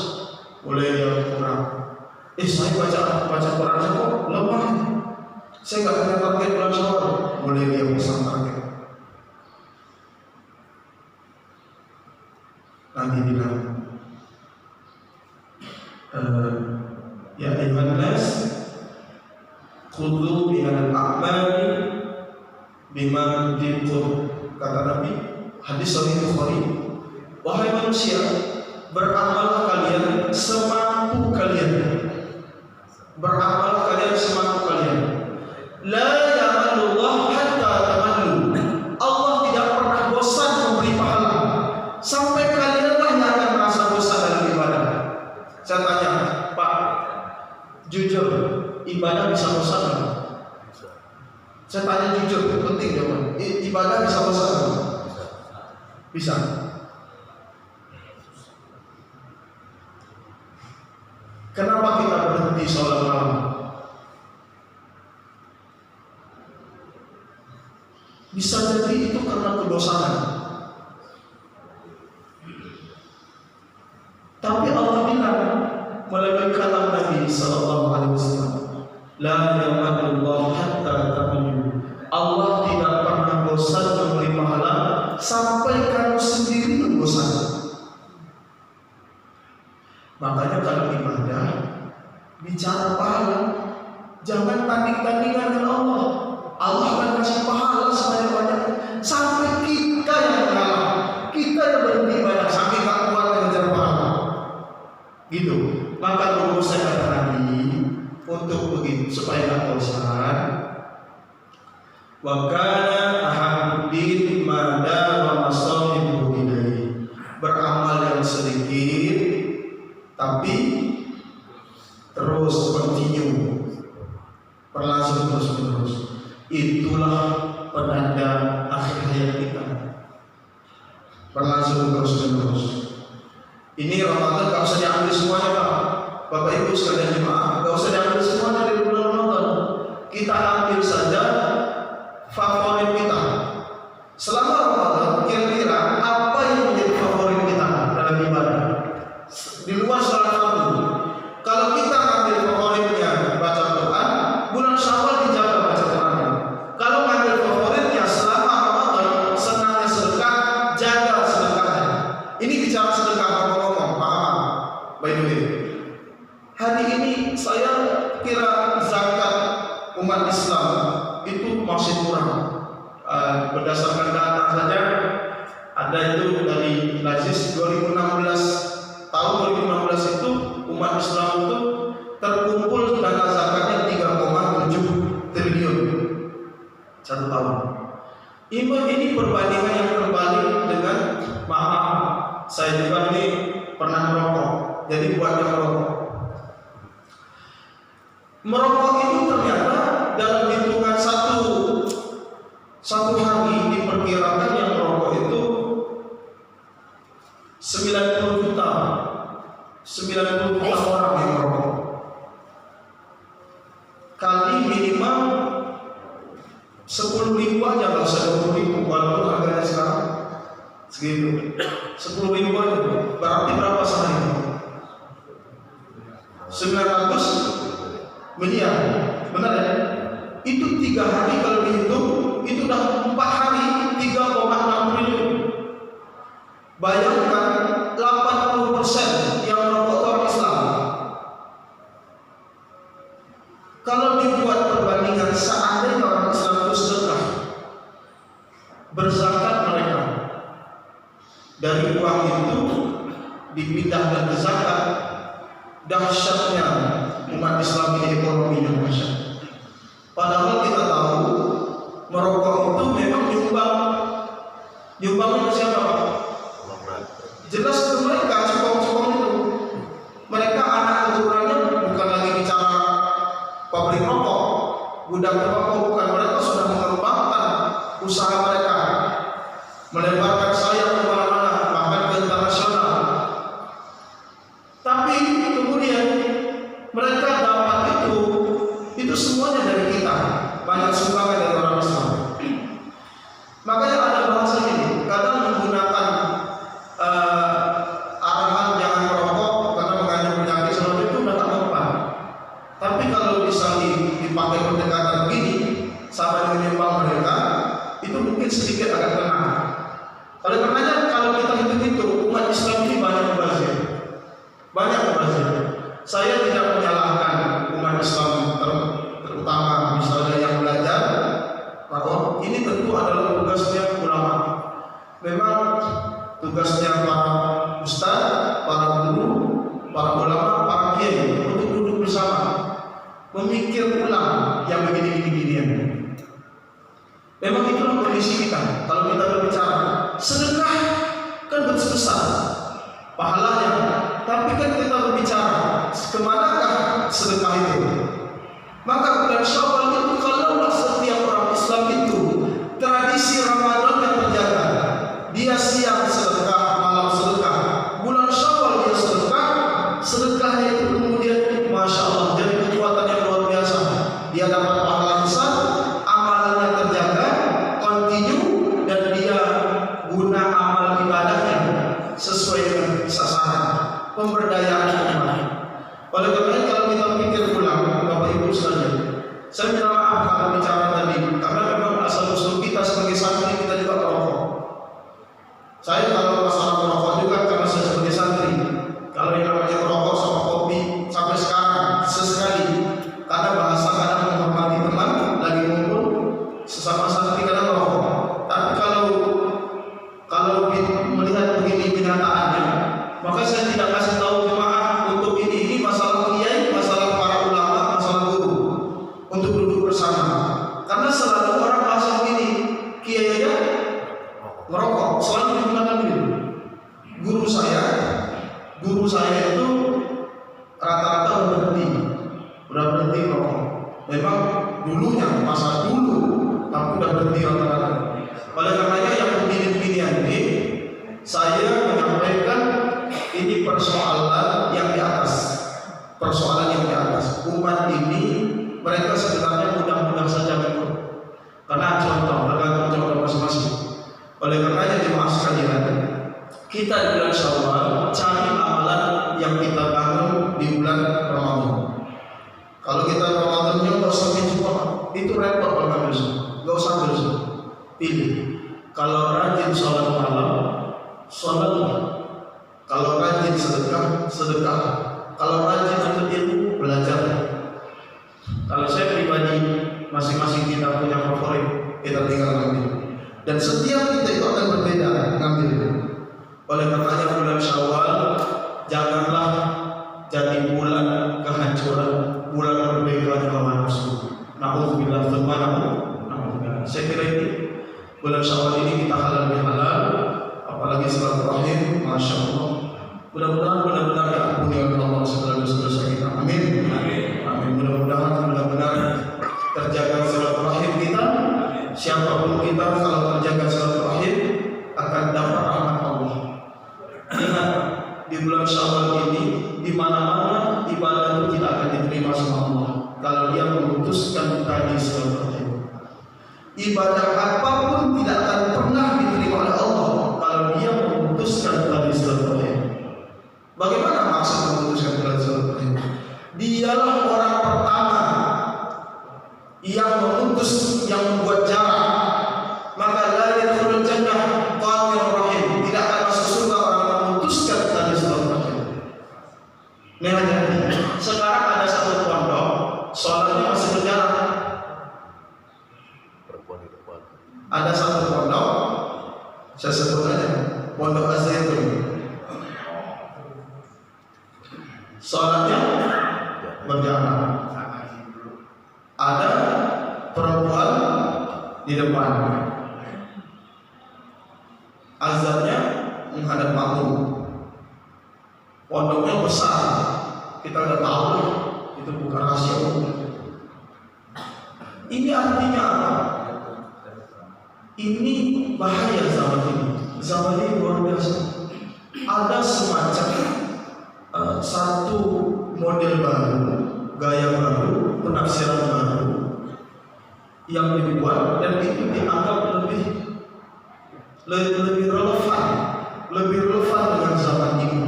mulai yang kurang. Saya baca Quran saya kok lemah. Saya nggak punya target bulan Syawal, mulai dia pasang target. Nanti bilang, ya ayuhan nas, khudhu minal a'mali bima tudiqun. Kata Nabi, hadis sahih Bukhari, wahai manusia, beramallah kalian semampu kalian. Beramallah kalian semampu kalian. La ya'malullah hatta tamallu. Allah tidak pernah bosan memberi pahala sampai kalianlah yang akan merasa bosan dalam ibadah. Saya tanya, Pak, jujur, ibadah bisa bosan nggak? Saya tanya jujur, penting jawaban. Ibadah bisa bosan nggak? Bisa. Kenapa kita berhenti sholat malam? Bisa jadi itu karena kebosanan. Tapi Allah bilang melalui kalam Nabi Sallallahu Alaihi Wasallam, la yamalullah hatta tamallu. Allah tidak pernah bosan memberi pahala sampai kamu sendiri pun bosan. Makanya kalau ibadah bicara pahala, jangan tanding-tandingan dengan Allah. Allah akan kasih pahala sebanyak-banyak sampai kita yang kalah, kita yang berhenti ibadah sampai tak kuat mengejar pahala. Gitu. Maka rumus saya kata Nabi untuk begitu supaya tak bosan. Wa kana ahaddin mada wa masahibu ilaihi. Beramal yang sedikit tapi terus continue, berlangsung terus-menerus. Itulah penanda akhir hayat kita. Berlangsung terus-menerus. Ini Ramadan gak usah diambil semuanya Pak. Bapak Ibu sekalian jemaah, gak usah diambil semuanya dari bulan Ramadan. Kita ambil saja favorit kita. Selama Ramadan, kira-kira apa yang menjadi favorit kita dalam ibadah? Di luar sholat fardu. Kalau kita ambil favoritnya baca Quran, bulan Syawal dijaga baca Quran. Kalau ambil favoritnya selama Ramadan, senangnya sedekah, jaga sedekahnya. Ini bicara sedekah ngomong-ngomong, paham? By the way, hari hari ini saya kira zakat umat Islam itu masih kurang. Berdasarkan data saja ada itu dari Lazis 2016, tahun 2016 itu umat Islam itu terkumpul dana zakatnya 3,7 triliun satu tahun. Ini perbandingan yang terbalik dengan maaf, saya juga ini pernah merokok, jadi buat yang merokok itu ternyata dalam hitungan satu hari diperkirakan yang merokok itu 90 juta orang yang merokok, kali minimal 10.000 aja, kalau 20.000 walaupun harganya sekarang segitu, 10.000 aja berarti berapa sehari? 900 miliar, benar ya? Itu 3 hari kalau dihitung itu udah 4 hari 3,6 triliun. Bayangkan 80% yang merokok orang Islam. Kalau dibuat perbandingan, seandainya orang Islam itu sedekah, berzakat mereka dari uang itu dipindahkan ke zakat, dahsyatnya umat Islam ini ekonominya dahsyat. Padahal kita tahu merokok itu memang nyumbangnya ke siapa, Pak? Jelas ke mereka, cukong-cukong itu. Mereka anak keturunannya bukan lagi bicara pabrik rokok, gudang rokok, bukan. Mereka sudah mengembangkan usaha mereka, melebarkan sayap kemana-mana, bahkan ke internasional. Tapi kemudian mereka dapat itu semuanya dari kita, banyak sumbangan dari orang Islam. Makanya ada bahasa ini, kadang menggunakan arahan jangan merokok karena mengandung penyakit seperti itu udah tak mempan. Tapi kalau misalnya dipakai pendekatan begini sama dengan nyumbang mereka, itu mungkin sedikit agak kena. Oleh karenanya kalau kita hitung-hitung, umat Islam ini banyak membazir. Saya tidak menyalahkan umat Islam, terutama misalnya yang belajar, bahwa ini tentu adalah tugasnya ulama. Memang tugasnya para ustaz, para guru, para ulama, para kiai untuk duduk bersama, memikir ulang yang begini-begini. Memang itulah kondisi kita. Kalau kita berbicara sedekah kan besar pahalanya, tapi kan kita berbicara kemanakah sedekah itu? Maka bulan Syawal itu kalaulah setiap orang Islam itu tradisi Ramadan yang terjaga, dia siang sedekah, malam sedekah, bulan Syawal dia sedekahnya itu kemudian Masya Allah jadi kekuatan yang luar biasa. Dia dapat pahala besar, amalnya terjaga, continue, dan dia guna amal ibadahnya sesuai dengan sasaran pemberdayaan umat. Oleh karena itu kalau kita pikir ulang, Bapak Ibu sekalian, saya minta maaf kalau bicara tadi, karena memang asal usul kita sebagai santri kita juga merokok. Saya kalau masalah merokok juga karena saya sebagai santri, kalau yang namanya merokok sama kopi sampai sekarang sesekali, karena bahasa kadang menghormati teman lagi ngumpul sesama santri kadang merokok. Tapi kalau melihat begini kenyataannya, maka saya tidak kasih tahu jemaah untuk ini masalah kiai, masalah para ulama, masalah guru untuk duduk bersama. Karena selalu orang bahasa begini, kiainya merokok, selalu digunakan begini. Guru saya itu rata-rata udah berhenti merokok. Memang dulunya masa dulu, tapi udah berhenti rata-rata. Oleh karenanya yang begini-beginian ini, saya menyampaikan ini persoalan yang di atas. Umat ini mereka sebenarnya mudah-mudah saja ikut. Karena tergantung contoh masing-masing. Oleh karenanya jemaah sekalian, kita di bulan Syawal cari amalan yang kita bangun di bulan Ramadan. Kalau kita Ramadannya nggak usah coba, itu repot kalau nggak bisa. Nggak usah bisa. Pilih. Kalau rajin sholat malam, sholat. Kalau rajin sedekah. Kalau rajin untuk ilmu, kita tinggal ngambil. Dan setiap kita itu akan berbeda ngambil. Oleh karenanya bulan Syawal janganlah jadi bulan kehancuran, bulan perbedaan hawa nafsu. Nauzubillah subhanahu. Saya kira ini bulan Syawal ini kita halal bihalal, apalagi silaturahim, masya Allah. Mudah-mudahan benar-benar diampuni oleh Allah segala dosa-dosa kita. Amin. Amin. Mudah-mudahan benar-benar terjaga silaturahim kita. Siapapun kita kalau terjaga silaturahim akan dapat rahmat Allah. Ingat di bulan Syawal ini di mana-mana ibadah itu tidak akan diterima sama Allah kalau dia memutuskan tadi silaturahim. Ibadah apapun tidak akan pernah diterima oleh Allah kalau dia memutuskan tadi silaturahim. Bagaimana maksud memutuskan tadi silaturahim? Dialah orang pertama yang memutus, yang membuat jarak. Maka la yadkhulul jannah qatirur rahim, tidak akan masuk surga orang yang memutuskan tadi silaturahim. Nah, jadi sekarang ada satu pondok, sholatnya masih berjalan. Ada satu pondok, saya sebut aja, Pondok Az-Zaitun. Sholatnya berjalan. Ada perempuan di depan, azannya menghadap makmum. Pondoknya besar, kita udah tahu itu bukan rahasia umum. Ini artinya apa? Ini bahaya zaman ini. Zaman ini luar biasa. Ada semacam satu model baru, gaya baru, penafsiran baru yang dibuat dan itu dianggap lebih relevan dengan zaman ini.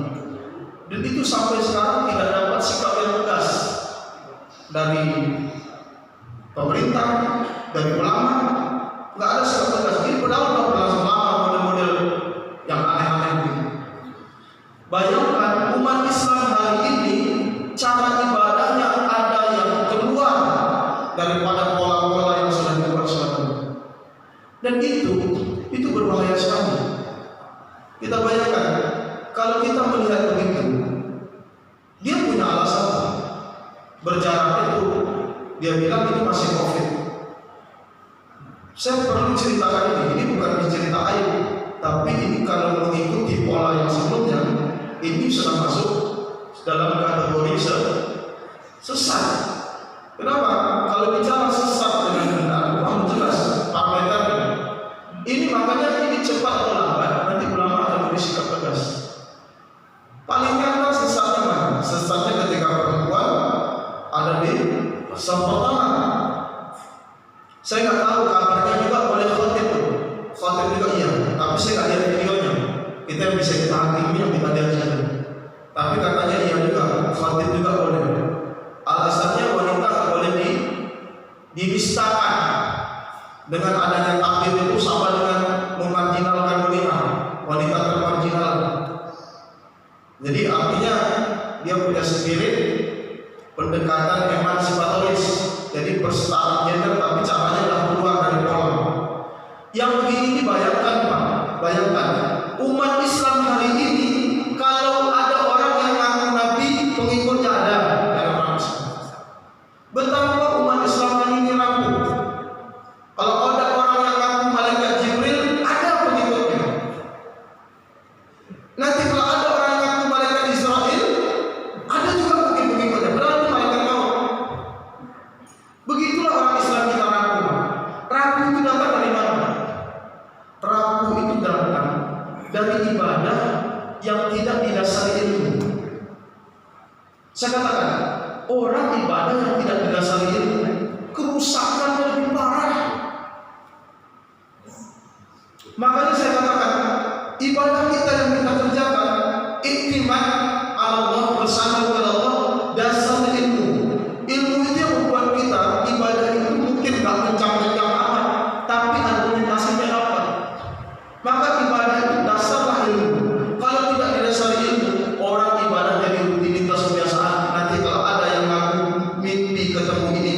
Dan itu sampai sekarang tidak dapat sikap yang tegas dari pemerintah, dari ulama. Nggak ada sikap tegas. Ini padahal udah berlangsung lama model-model yang aneh-aneh ini. Bayangkan umat Islam hari ini cara ibadahnya ada yang keluar daripada pola-pola yang sudah dibuat selama ini. Dan itu berbahaya sekali. Kita bayangkan kalau kita melihat begitu, dia punya alasan berjarak itu. Dia bilang itu masih COVID. Saya perlu ceritakan ini bukan cerita aib, tapi ini kalau mengikuti pola yang sebelumnya, ini sudah masuk dalam kategori sesat. Kenapa? Kalau bicara sesat dengan benar, kamu jelas parameternya. Ini makanya ini cepat atau lambat nanti ulama akan bersikap tegas. Paling nyata sesatnya mana? Sesatnya ketika perempuan ada di saf pertama. Saya nggak tahu kabarnya juga oleh khotib juga iya, tapi saya nggak lihat videonya. Kita yang bisa kita hakimi yang kita lihat saja. Tapi katanya iya juga, khotib juga boleh. Alasannya wanita nggak boleh dinistakan. Dengan adanya takdir itu sama dengan memarginalkan wanita. Wanita termarginal. Jadi artinya dia punya spirit pendekatan emansipatoris. Jadi persetaraan gender, tapi caranya adalah keluar dari pola. Yang begini ini bayangkan Pak, bayangkan umat Islam hari ini kalau ada orang yang ngaku Nabi, pengikutnya ada dalam orang Islam. Betapa umat Islam hari ini rapuh. Kalau ada orang yang ngaku malaikat Jibril, ada pengikutnya. Nanti kalau ada orang yang ngaku malaikat Israel, ada juga mungkin pengikutnya. Berarti malaikat maut. Begitulah orang Islam kita rapuh. Rapuh itu datang dari mana? Rapuh itu datang dari ibadah yang tidak didasari ilmu. Saya katakan, orang ibadah yang tidak didasari ilmu, kerusakannya lebih parah. Makanya saya katakan, ibadah kita yang kita kerjakan, iktimat Allah, bersandar kepada Allah, dasar ilmu. Ilmu itu yang membuat kita ibadah itu mungkin nggak kencang-kencang amat, tapi argumentasinya dapat. Maka ibadah itu dasarlah ilmu. Kalau tidak didasari ilmu, orang ibadah jadi rutinitas kebiasaan. Nanti kalau ada yang ngaku mimpi ketemu ini,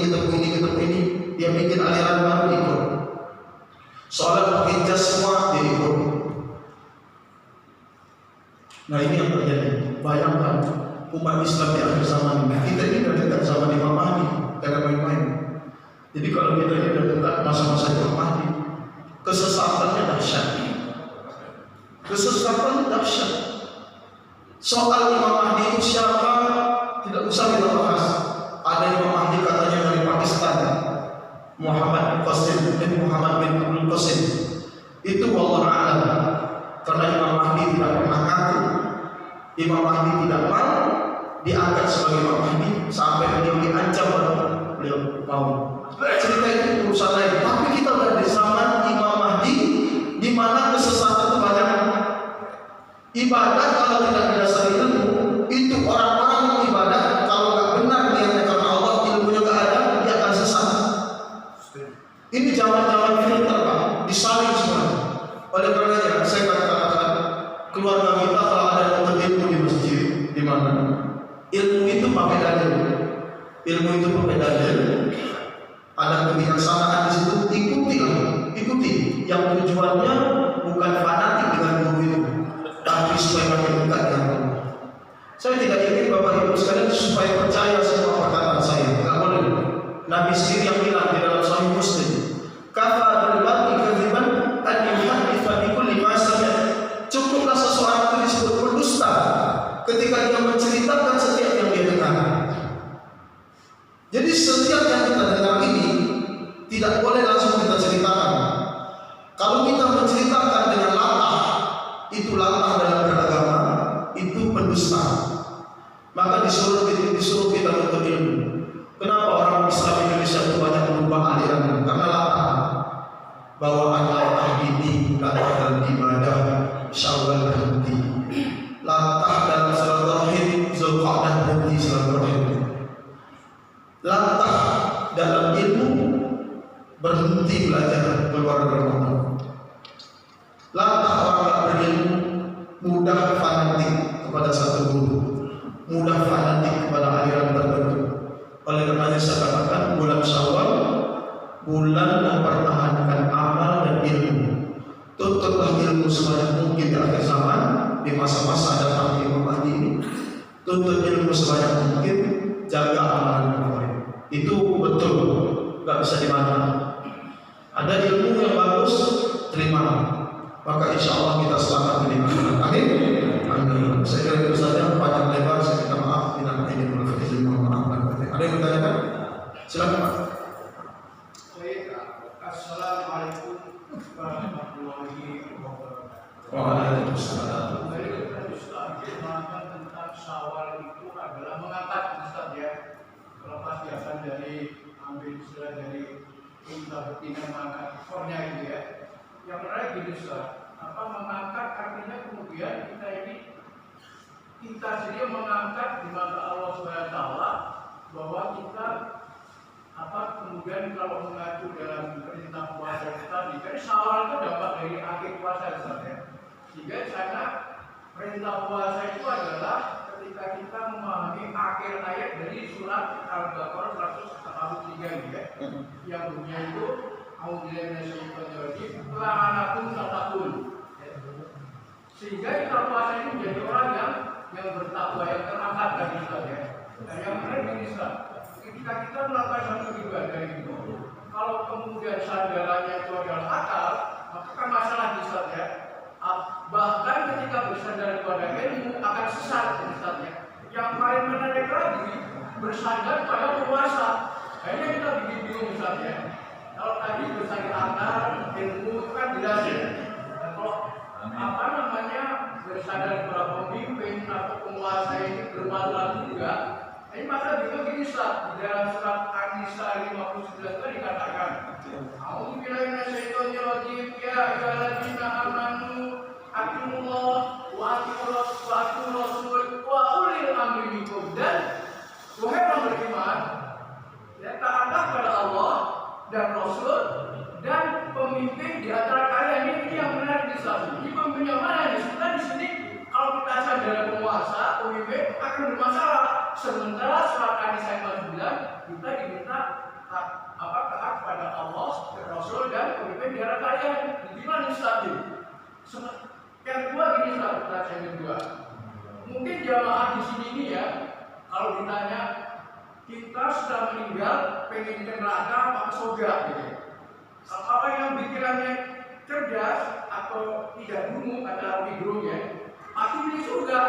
dia bikin aliran baru ikut. Nah ini yang terjadi. Bayangkan umat Islam di akhir zaman ini. Kita ini sudah dekat sama Imam Mahdi, jangan main-main. Jadi kalau kita ini sudah dekat masa-masa Imam Mahdi, kesesatannya dahsyat. Kesesatannya dahsyat. Soal Imam Mahdi itu siapa, tidak usah kita bahas. Ada Imam Mahdi katanya dari Pakistan, Muhammad bin Abdul Qasim. Itu wallahu a'lam. Karena Imam Mahdi tidak pernah ngaku. Imam Mahdi tidak mau diangkat sebagai Imam Mahdi sampai beliau diancam beliau mau. Cerita itu urusan lain. Tapi kita berada di zaman Imam Mahdi, di mana kesesatan itu banyak. Ibadah kalau tidak didasari ilmu, itu orang-orang ibadah kalau nggak benar niatnya karena Allah, ilmunya nggak ada, dia akan sesat. Ini zaman-zaman filter Pak, disaling semua. Oleh karenanya saya katakan keluarga kita kalau ada yang ilmu di masjid, di mana ilmu itu pakai dalil, ilmu itu pakai dalil, ada kebijaksanaan di situ, ikuti. Yang tujuannya bukan fanatik dengan guru itu, tapi supaya makin dekat dengan Allah. Saya tidak ingin Bapak Ibu sekalian supaya percaya semua perkataan saya, tidak boleh. Nabi sendiri yang bilang di dalam Sahih Muslim, kafa bil-mar'i kadziban an yuhadditha bi kulli ma sami'a. Cukuplah seseorang itu disebut berdusta ketika dia menceritakan setiap yang dia dengar. Jadi setiap yang kita dengar ini tidak boleh langsung kita ceritakan. Kalau kita menceritakan dengan latah, itu latah dalam beragama, itu pendusta. Maka disuruh kita untuk ilmu. Kenapa orang Islam Indonesia itu banyak berubah aliran? Karena latah. Bawaan latah ini, latah dalam ibadah, syawal berhenti. Latah dalam silaturahim, zulqa'dah berhenti silaturahim. Latah dalam ilmu, berhenti belajar keluar Ramadan. Latah orang tak berilmu, mudah fanatik kepada satu guru, mudah fanatik kepada aliran tertentu. Oleh karenanya saya katakan bulan Syawal, bulan mempertahankan amal dan ilmu. Tuntutlah ilmu sebanyak mungkin di akhir zaman, di masa-masa datang Imam Mahdi ini. Tuntut ilmu sebanyak mungkin, jaga amalan baik. Itu betul, nggak bisa dimana. Ada ilmu yang bagus, terima. Maka insya Allah kita selamat dari akhirat. Amin. Amin. Saya kira itu saja, panjang lebar. Saya minta maaf. Bila ini belum izin mohon maaf. Ada yang bertanyakan? Silakan Pak. Assalamualaikum warahmatullahi wabarakatuh. Waalaikumsalam. Dari Ustaz tentang Syawal itu adalah mengangkat Ustaz ya. Terlepas biasa dari ambil istilah dari unta betina mengangkat ekornya itu ya. Yang menarik gini Ustaz, mengangkat artinya kemudian kita sendiri mengangkat di mata Allah SWT bahwa kita kemudian kalau mengacu dalam perintah puasa tadi, kan Syawal itu dampak dari akhir puasa Ustaz ya. Sehingga sana perintah puasa itu adalah ketika kita memahami akhir ayat dari surat Al-Baqarah 143 ini ya. Yang bunyinya itu la'anakum tatakun. Sehingga kita puasa ini menjadi orang yang bertakwa, yang terangkat dari Islam ya. Dan yang menarik ini Islam, ketika kita melakukan satu ibadah itu, kalau kemudian sandarannya itu adalah akal, maka kan masalah Islam ya. Bahkan ketika bersandar pada ilmu akan sesat Islam ya. Yang paling menarik lagi bersandar pada puasa. Akhirnya kita bikin bingung Islam ya. Kalau tadi bersandar akal, ilmu itu kan jelas ya. Dan kalau bersandar pada pemimpin atau penguasa ini bermasalah juga. Ini masa juga gini Ustaz, di dalam surat An-Nisa 59 itu dikatakan, A'udzubillahi minasyaitonir rajim, ya ayyuhalladzina amanu atiiullah wa atiiur rasul wa ulil amri minkum. Dan wahai orang beriman, ya taatlah pada Allah dan Rasul dan pemimpin di antara kalian. Ini yang benar di Islam. Ini pemimpin yang mana? Kita di sini kalau kita sadar penguasa, pemimpin akan bermasalah. Sementara surat An-Nisa 59 kita diminta taat pada Allah, Rasul dan pemimpin di antara kalian. Gimana Ustaz? Yang kedua gini Ustaz, yang kedua. Mungkin jamaah di sini ini ya, kalau ditanya kita sudah meninggal, pengen ke neraka apa ke surga gitu. Apa yang pikirannya cerdas atau tidak dungu kata Rocky pasti di surga.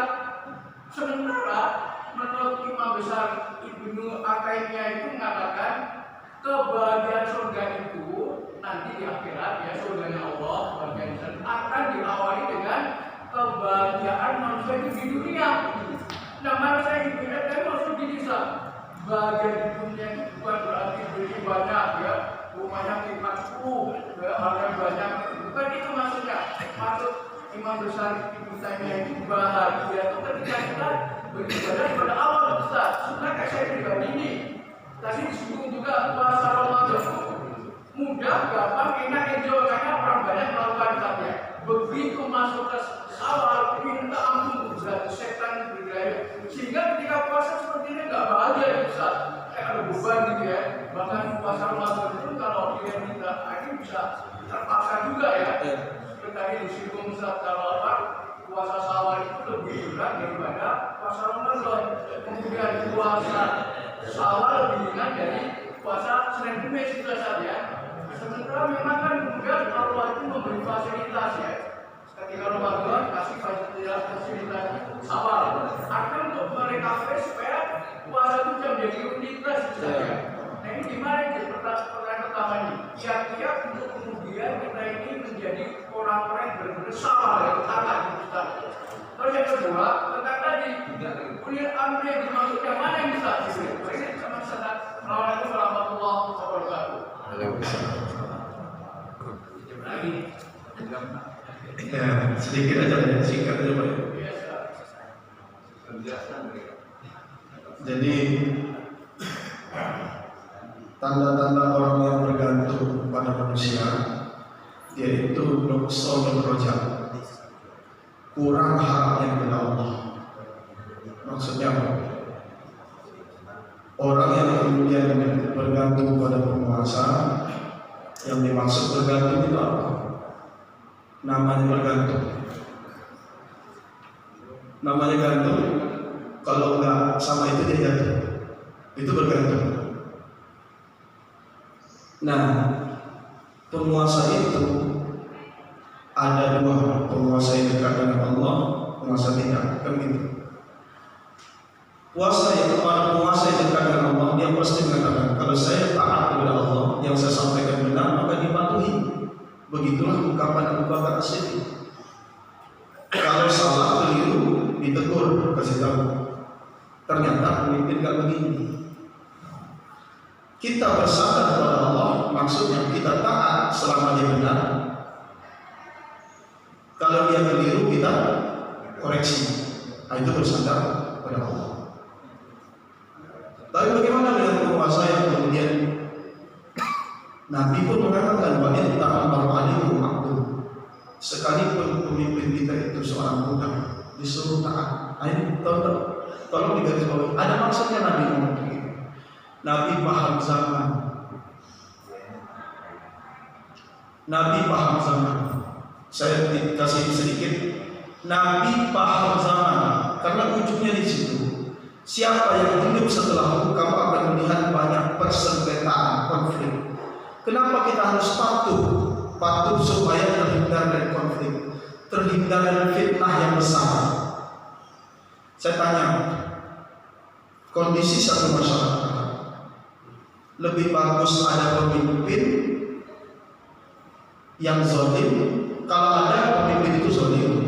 Sementara menurut Imam Besar Ibnu Ataimiyah itu mengatakan kebahagiaan surga itu nanti di akhirat ya, surganya Allah bagian akan diawali dengan kebahagiaan manusia itu di dunia. Nah, manusia di dunia kan maksud gini bahagia di dunia itu bukan berarti beli banyak ya, rumahnya kipas ya, harga banyak, bukan itu maksudnya. Maksud Imam Besar Ibnu Taimiyah itu bahagia itu ketika kita beribadah kepada Allah Ustaz. Sudah kayak saya pribadi ini tadi disinggung juga puasa Ramadan itu mudah, gampang, enak, enjoy karena orang banyak melakukan zatnya. Begitu masuk ke awal minta ampun berat setan bergaya, sehingga ketika puasa seperti ini nggak bahagia ya Ustaz. Kayak ada beban gitu ya. Bahkan puasa Ramadan itu kalau dia minta ini bisa terpaksa juga ya. Tadi disinggung Ustaz kalau puasa Syawal itu lebih berat daripada puasa Ramadan. Kemudian puasa Syawal lebih ringan dari puasa Senin Kamis itu saja. Sementara memang kan kemudian Allah itu memberi fasilitas ya. Ketika Ramadan kasih fasilitas Syawal. Akan untuk mereka supaya puasa itu menjadi rutinitas saja. Nah ini gimana itu pertanyaan pertama ini? Siap-siap untuk kemudian kita ini menjadi orang-orang yang benar-benar sabar yang taat kita. Terus yang kedua, tentang tadi ulil amri yang dimaksud yang mana yang bisa diberi? Ini sama sangat. Assalamualaikum warahmatullahi wabarakatuh. Ya, sedikit aja ya, singkat aja Pak. Jadi tanda-tanda orang yang bergantung pada manusia yaitu nuqsanul roja, kurang harapnya kepada Allah. Maksudnya apa? Orang yang kemudian bergantung pada penguasa, yang dimaksud bergantung itu apa? Namanya bergantung. Namanya gantung. Kalau enggak sama itu dia jatuh. Itu bergantung. Nah, penguasa itu ada dua, penguasa yang dekat dengan Allah, penguasa tidak, kan gitu. Penguasa yang dekat dengan Allah, dia pasti mengatakan kalau saya taat kepada Allah, yang saya sampaikan benar maka dipatuhi. Begitulah ungkapan Abu Bakar As-Siddiq. Kalau salah keliru ditegur, kasih tahu. Ternyata pemimpin gak begini. Kita bersandar kepada Allah, maksudnya kita taat selama dia benar. Kalau dia keliru kita koreksi. Nah, itu bersandar kepada Allah. Tapi bagaimana dengan penguasa yang kemudian Nabi pun mengatakan bahwa kita al-Qur'an sekalipun pemimpin kita itu seorang budak disuruh taat. Ini tolong digarisbawahi. Ada maksudnya Nabi ngomong begitu. Nabi paham zaman. Nabi paham zaman. Saya kasih sedikit. Nabi paham zaman karena ujungnya di situ. Siapa yang hidup setelahmu, kamu akan melihat banyak persengketaan, konflik. Kenapa kita harus patuh? Patuh supaya terhindar dari konflik, terhindar dari fitnah yang besar. Saya tanya, kondisi satu masyarakat lebih bagus ada pemimpin yang zalim, kalau ada pemimpin itu zalim.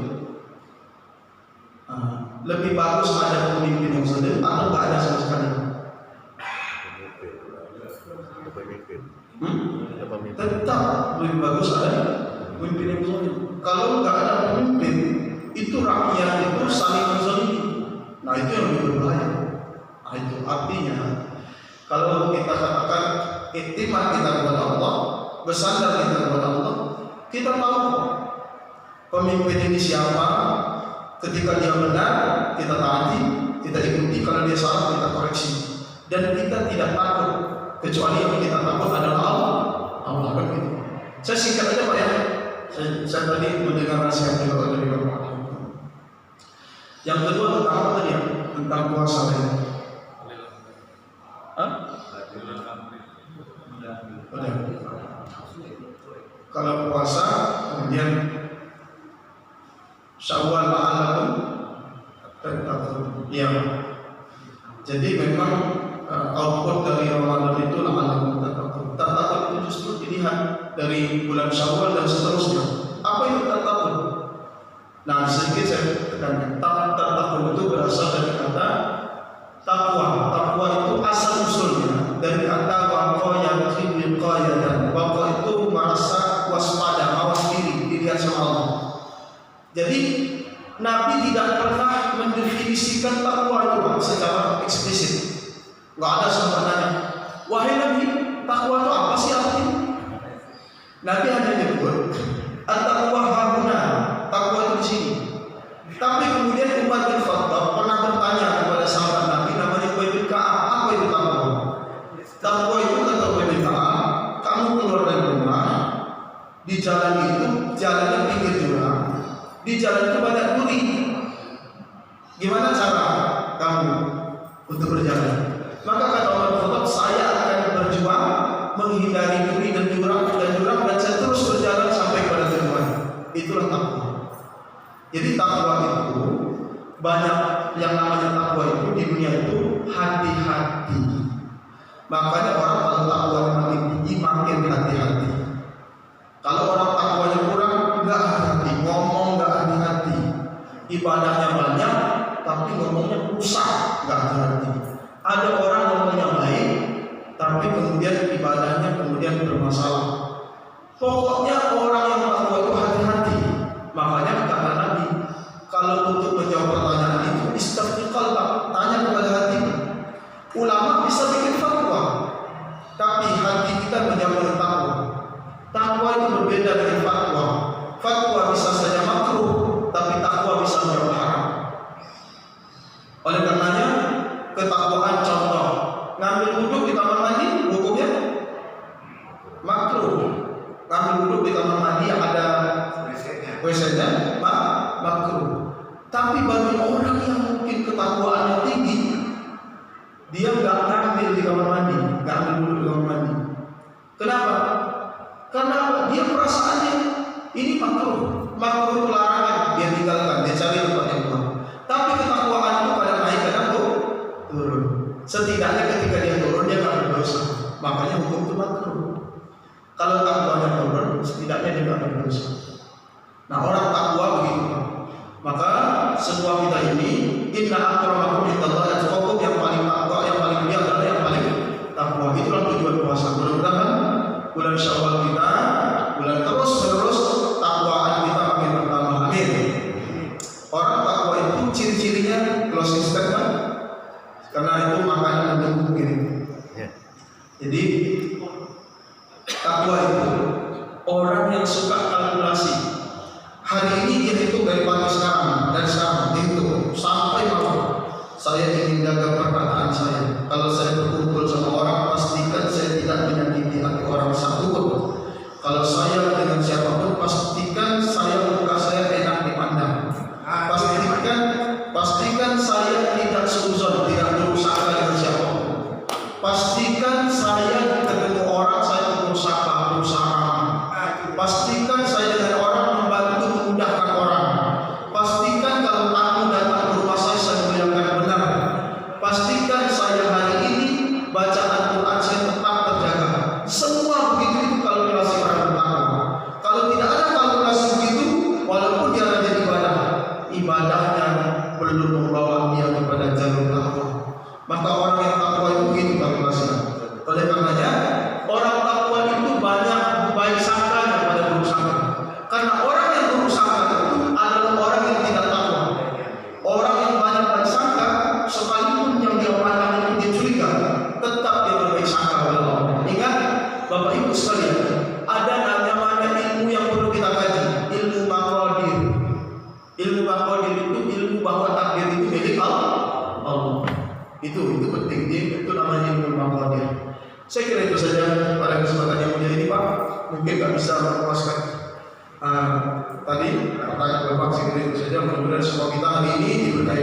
Lebih bagus ada pemimpin yang zalim atau nggak ada sama sekali? Tetap lebih bagus ada pemimpin yang zalim. Kalau nggak ada pemimpin, itu rakyat itu saling menzalimi. Nah itu yang lebih berbahaya. Nah itu artinya kalau kita katakan iktimad kita kepada Allah, bersandar kita kepada Allah, kita tahu pemimpin ini siapa. Ketika dia benar, kita taati, kita ikuti. Kalau dia salah, kita koreksi. Dan kita tidak takut, kecuali yang kita takut adalah Allah. Allah kan gitu. Saya singkat aja Pak ya. Saya tadi mendengar nasihat juga dari Bapak. Yang kedua tentang apa tadi ya? Tentang puasa ya. Hah? Udah. Kalau puasa kemudian Syawal la'allakum tattaqun. Ya. Jadi memang output dari Ramadan itu la'allakum tattaqun. Tattaqun itu justru dilihat dari bulan Syawal dan seterusnya. Apa itu tattaqun? Nah, sedikit saya tekankan. Tattaqun itu berasal dari kata takwa. Takwa itu asal usulnya dari kata waqa yaqi wiqayatan. Waqa itu merasa waspada, awas diri, dilihat sama Allah. Jadi Nabi tidak pernah mendefinisikan takwa itu secara eksplisit. Enggak ada sampai nanya, wahai Nabi, takwa itu apa sih artinya? Nabi hanya menyebut at-taqwa hahuna, takwa itu di sini. Tapi kemudian Umar bin Khattab pernah bertanya kepada sahabat Nabi namanya Ubay bin Ka'ab, apa itu takwa? Takwa itu kata Ubay bin Ka'ab, kamu keluar dari rumah, di jalan itu jalannya pinggir jurang, di jalan itu banyak duri. Gimana cara kamu untuk berjalan? Maka kata Umar bin Khattab, saya akan berjuang menghindari duri dan jurang dan saya terus berjalan sampai pada tujuan. Itulah takwa. Jadi takwa itu banyak yang namanya takwa itu di dunia itu hati-hati. Makanya orang kalau takwa makin tinggi makin hati-hati. Kalau orang takwanya kurang enggak hati-hati, ngomong enggak hati-hati. Ibadahnya banyak tapi ngomongnya rusak, enggak hati-hati. Ada orang ngomongnya baik tapi kemudian ibadahnya kemudian bermasalah. Pokoknya orang yang takwa itu hati-hati. Makanya kata Nabi, kalau untuk menjawab pertanyaan itu istafti qalbak, tanya kepada hati. Ulama bisa bikin fatwa, tapi hati kita menjawab takwa. Takwa itu berbeda dengan fatwa. Fatwa bisa saja makruh, tapi takwa bisa menjawab haram. Oleh karenanya, ketakwaan contoh ngambil wudhu di kamar mandi hukumnya makruh. Ngambil wudhu di kamar mandi yang ada WC-nya makruh. Tapi bagi orang yang mungkin ketakwaannya tinggi, dia nggak ngambil di kamar mandi, nggak ambil wudhu di kamar mandi. Kenapa? Karena dia perasaannya ini makruh itu larangan, dia tinggalkan, dia cari tempat yang lain. Tapi ketakwaan itu kadang naik, kadang turun. Setidaknya ketika dia turun dia nggak berdosa, makanya hukum itu makruh. Kalau takwanya turun, setidaknya dia nggak berdosa. Nah, orang takwa begitu. Maka semua kita ini inna akramakum indallahi atqakum, yang paling takwa, yang paling mulia adalah yang paling takwa. Itulah tujuan puasa. Mudah-mudahan bulan Syawal kita, bulan terus menerus takwaan kita makin bertambah. Amin. Orang takwa itu ciri-cirinya closing statement, karena itu makanya mendukung ini. Jadi takwa itu orang yang suka kalkulasi. Hari ini dia hitung dari pagi sekarang dan sekarang dihitung sampai malam. Saya ingin jaga perkataan saya. Kalau saya berkumpul sama orang, pastikan saya tidak menyakiti hati orang satu pun. Kalau saya dengan siapapun, pastikan muka saya enak dipandang. Pastikan saya tidak suzon, tidak berusaha dengan siapapun. Pastikan saya ketemu orang, saya berusaha. Pastikan saya dengan orang membantu memudahkan orang. Pastikan kalau tamu datang ke rumah saya muliakan benar. Pastikan saya hari ini bacaan Quran saya tetap terjaga. Semua begitu itu kalkulasi orang bertakwa. Kalau tidak ada kalkulasi begitu, walaupun dia rajin ibadah, ibadahnya belum membawa dia kepada jalur takwa. Maka orang yang takwa itu begitu kalkulasinya. Oleh karenanya, orang takwa itu banyak baik sangkanya pada buruk sangka. Karena orang yang buruk sangka itu adalah orang yang tidak takwa. Orang yang banyak baik sangka, sekalipun yang dia pandang itu dia curiga, tetap dia berbaik sangka kepada Allah. Ingat, Bapak Ibu sekalian, ada namanya ilmu yang perlu kita kaji, ilmu maqadir. Ilmu maqadir itu ilmu bahwa takdir itu milik Allah. Itu penting, itu namanya ilmu maqadir. Saya kira itu saja pada kesempatan yang mulia ini, Pak. Mungkin nggak bisa memuaskan tadi pertanyaan Bapak segitu saja. Mudah-mudahan semua kita hari ini diberkahi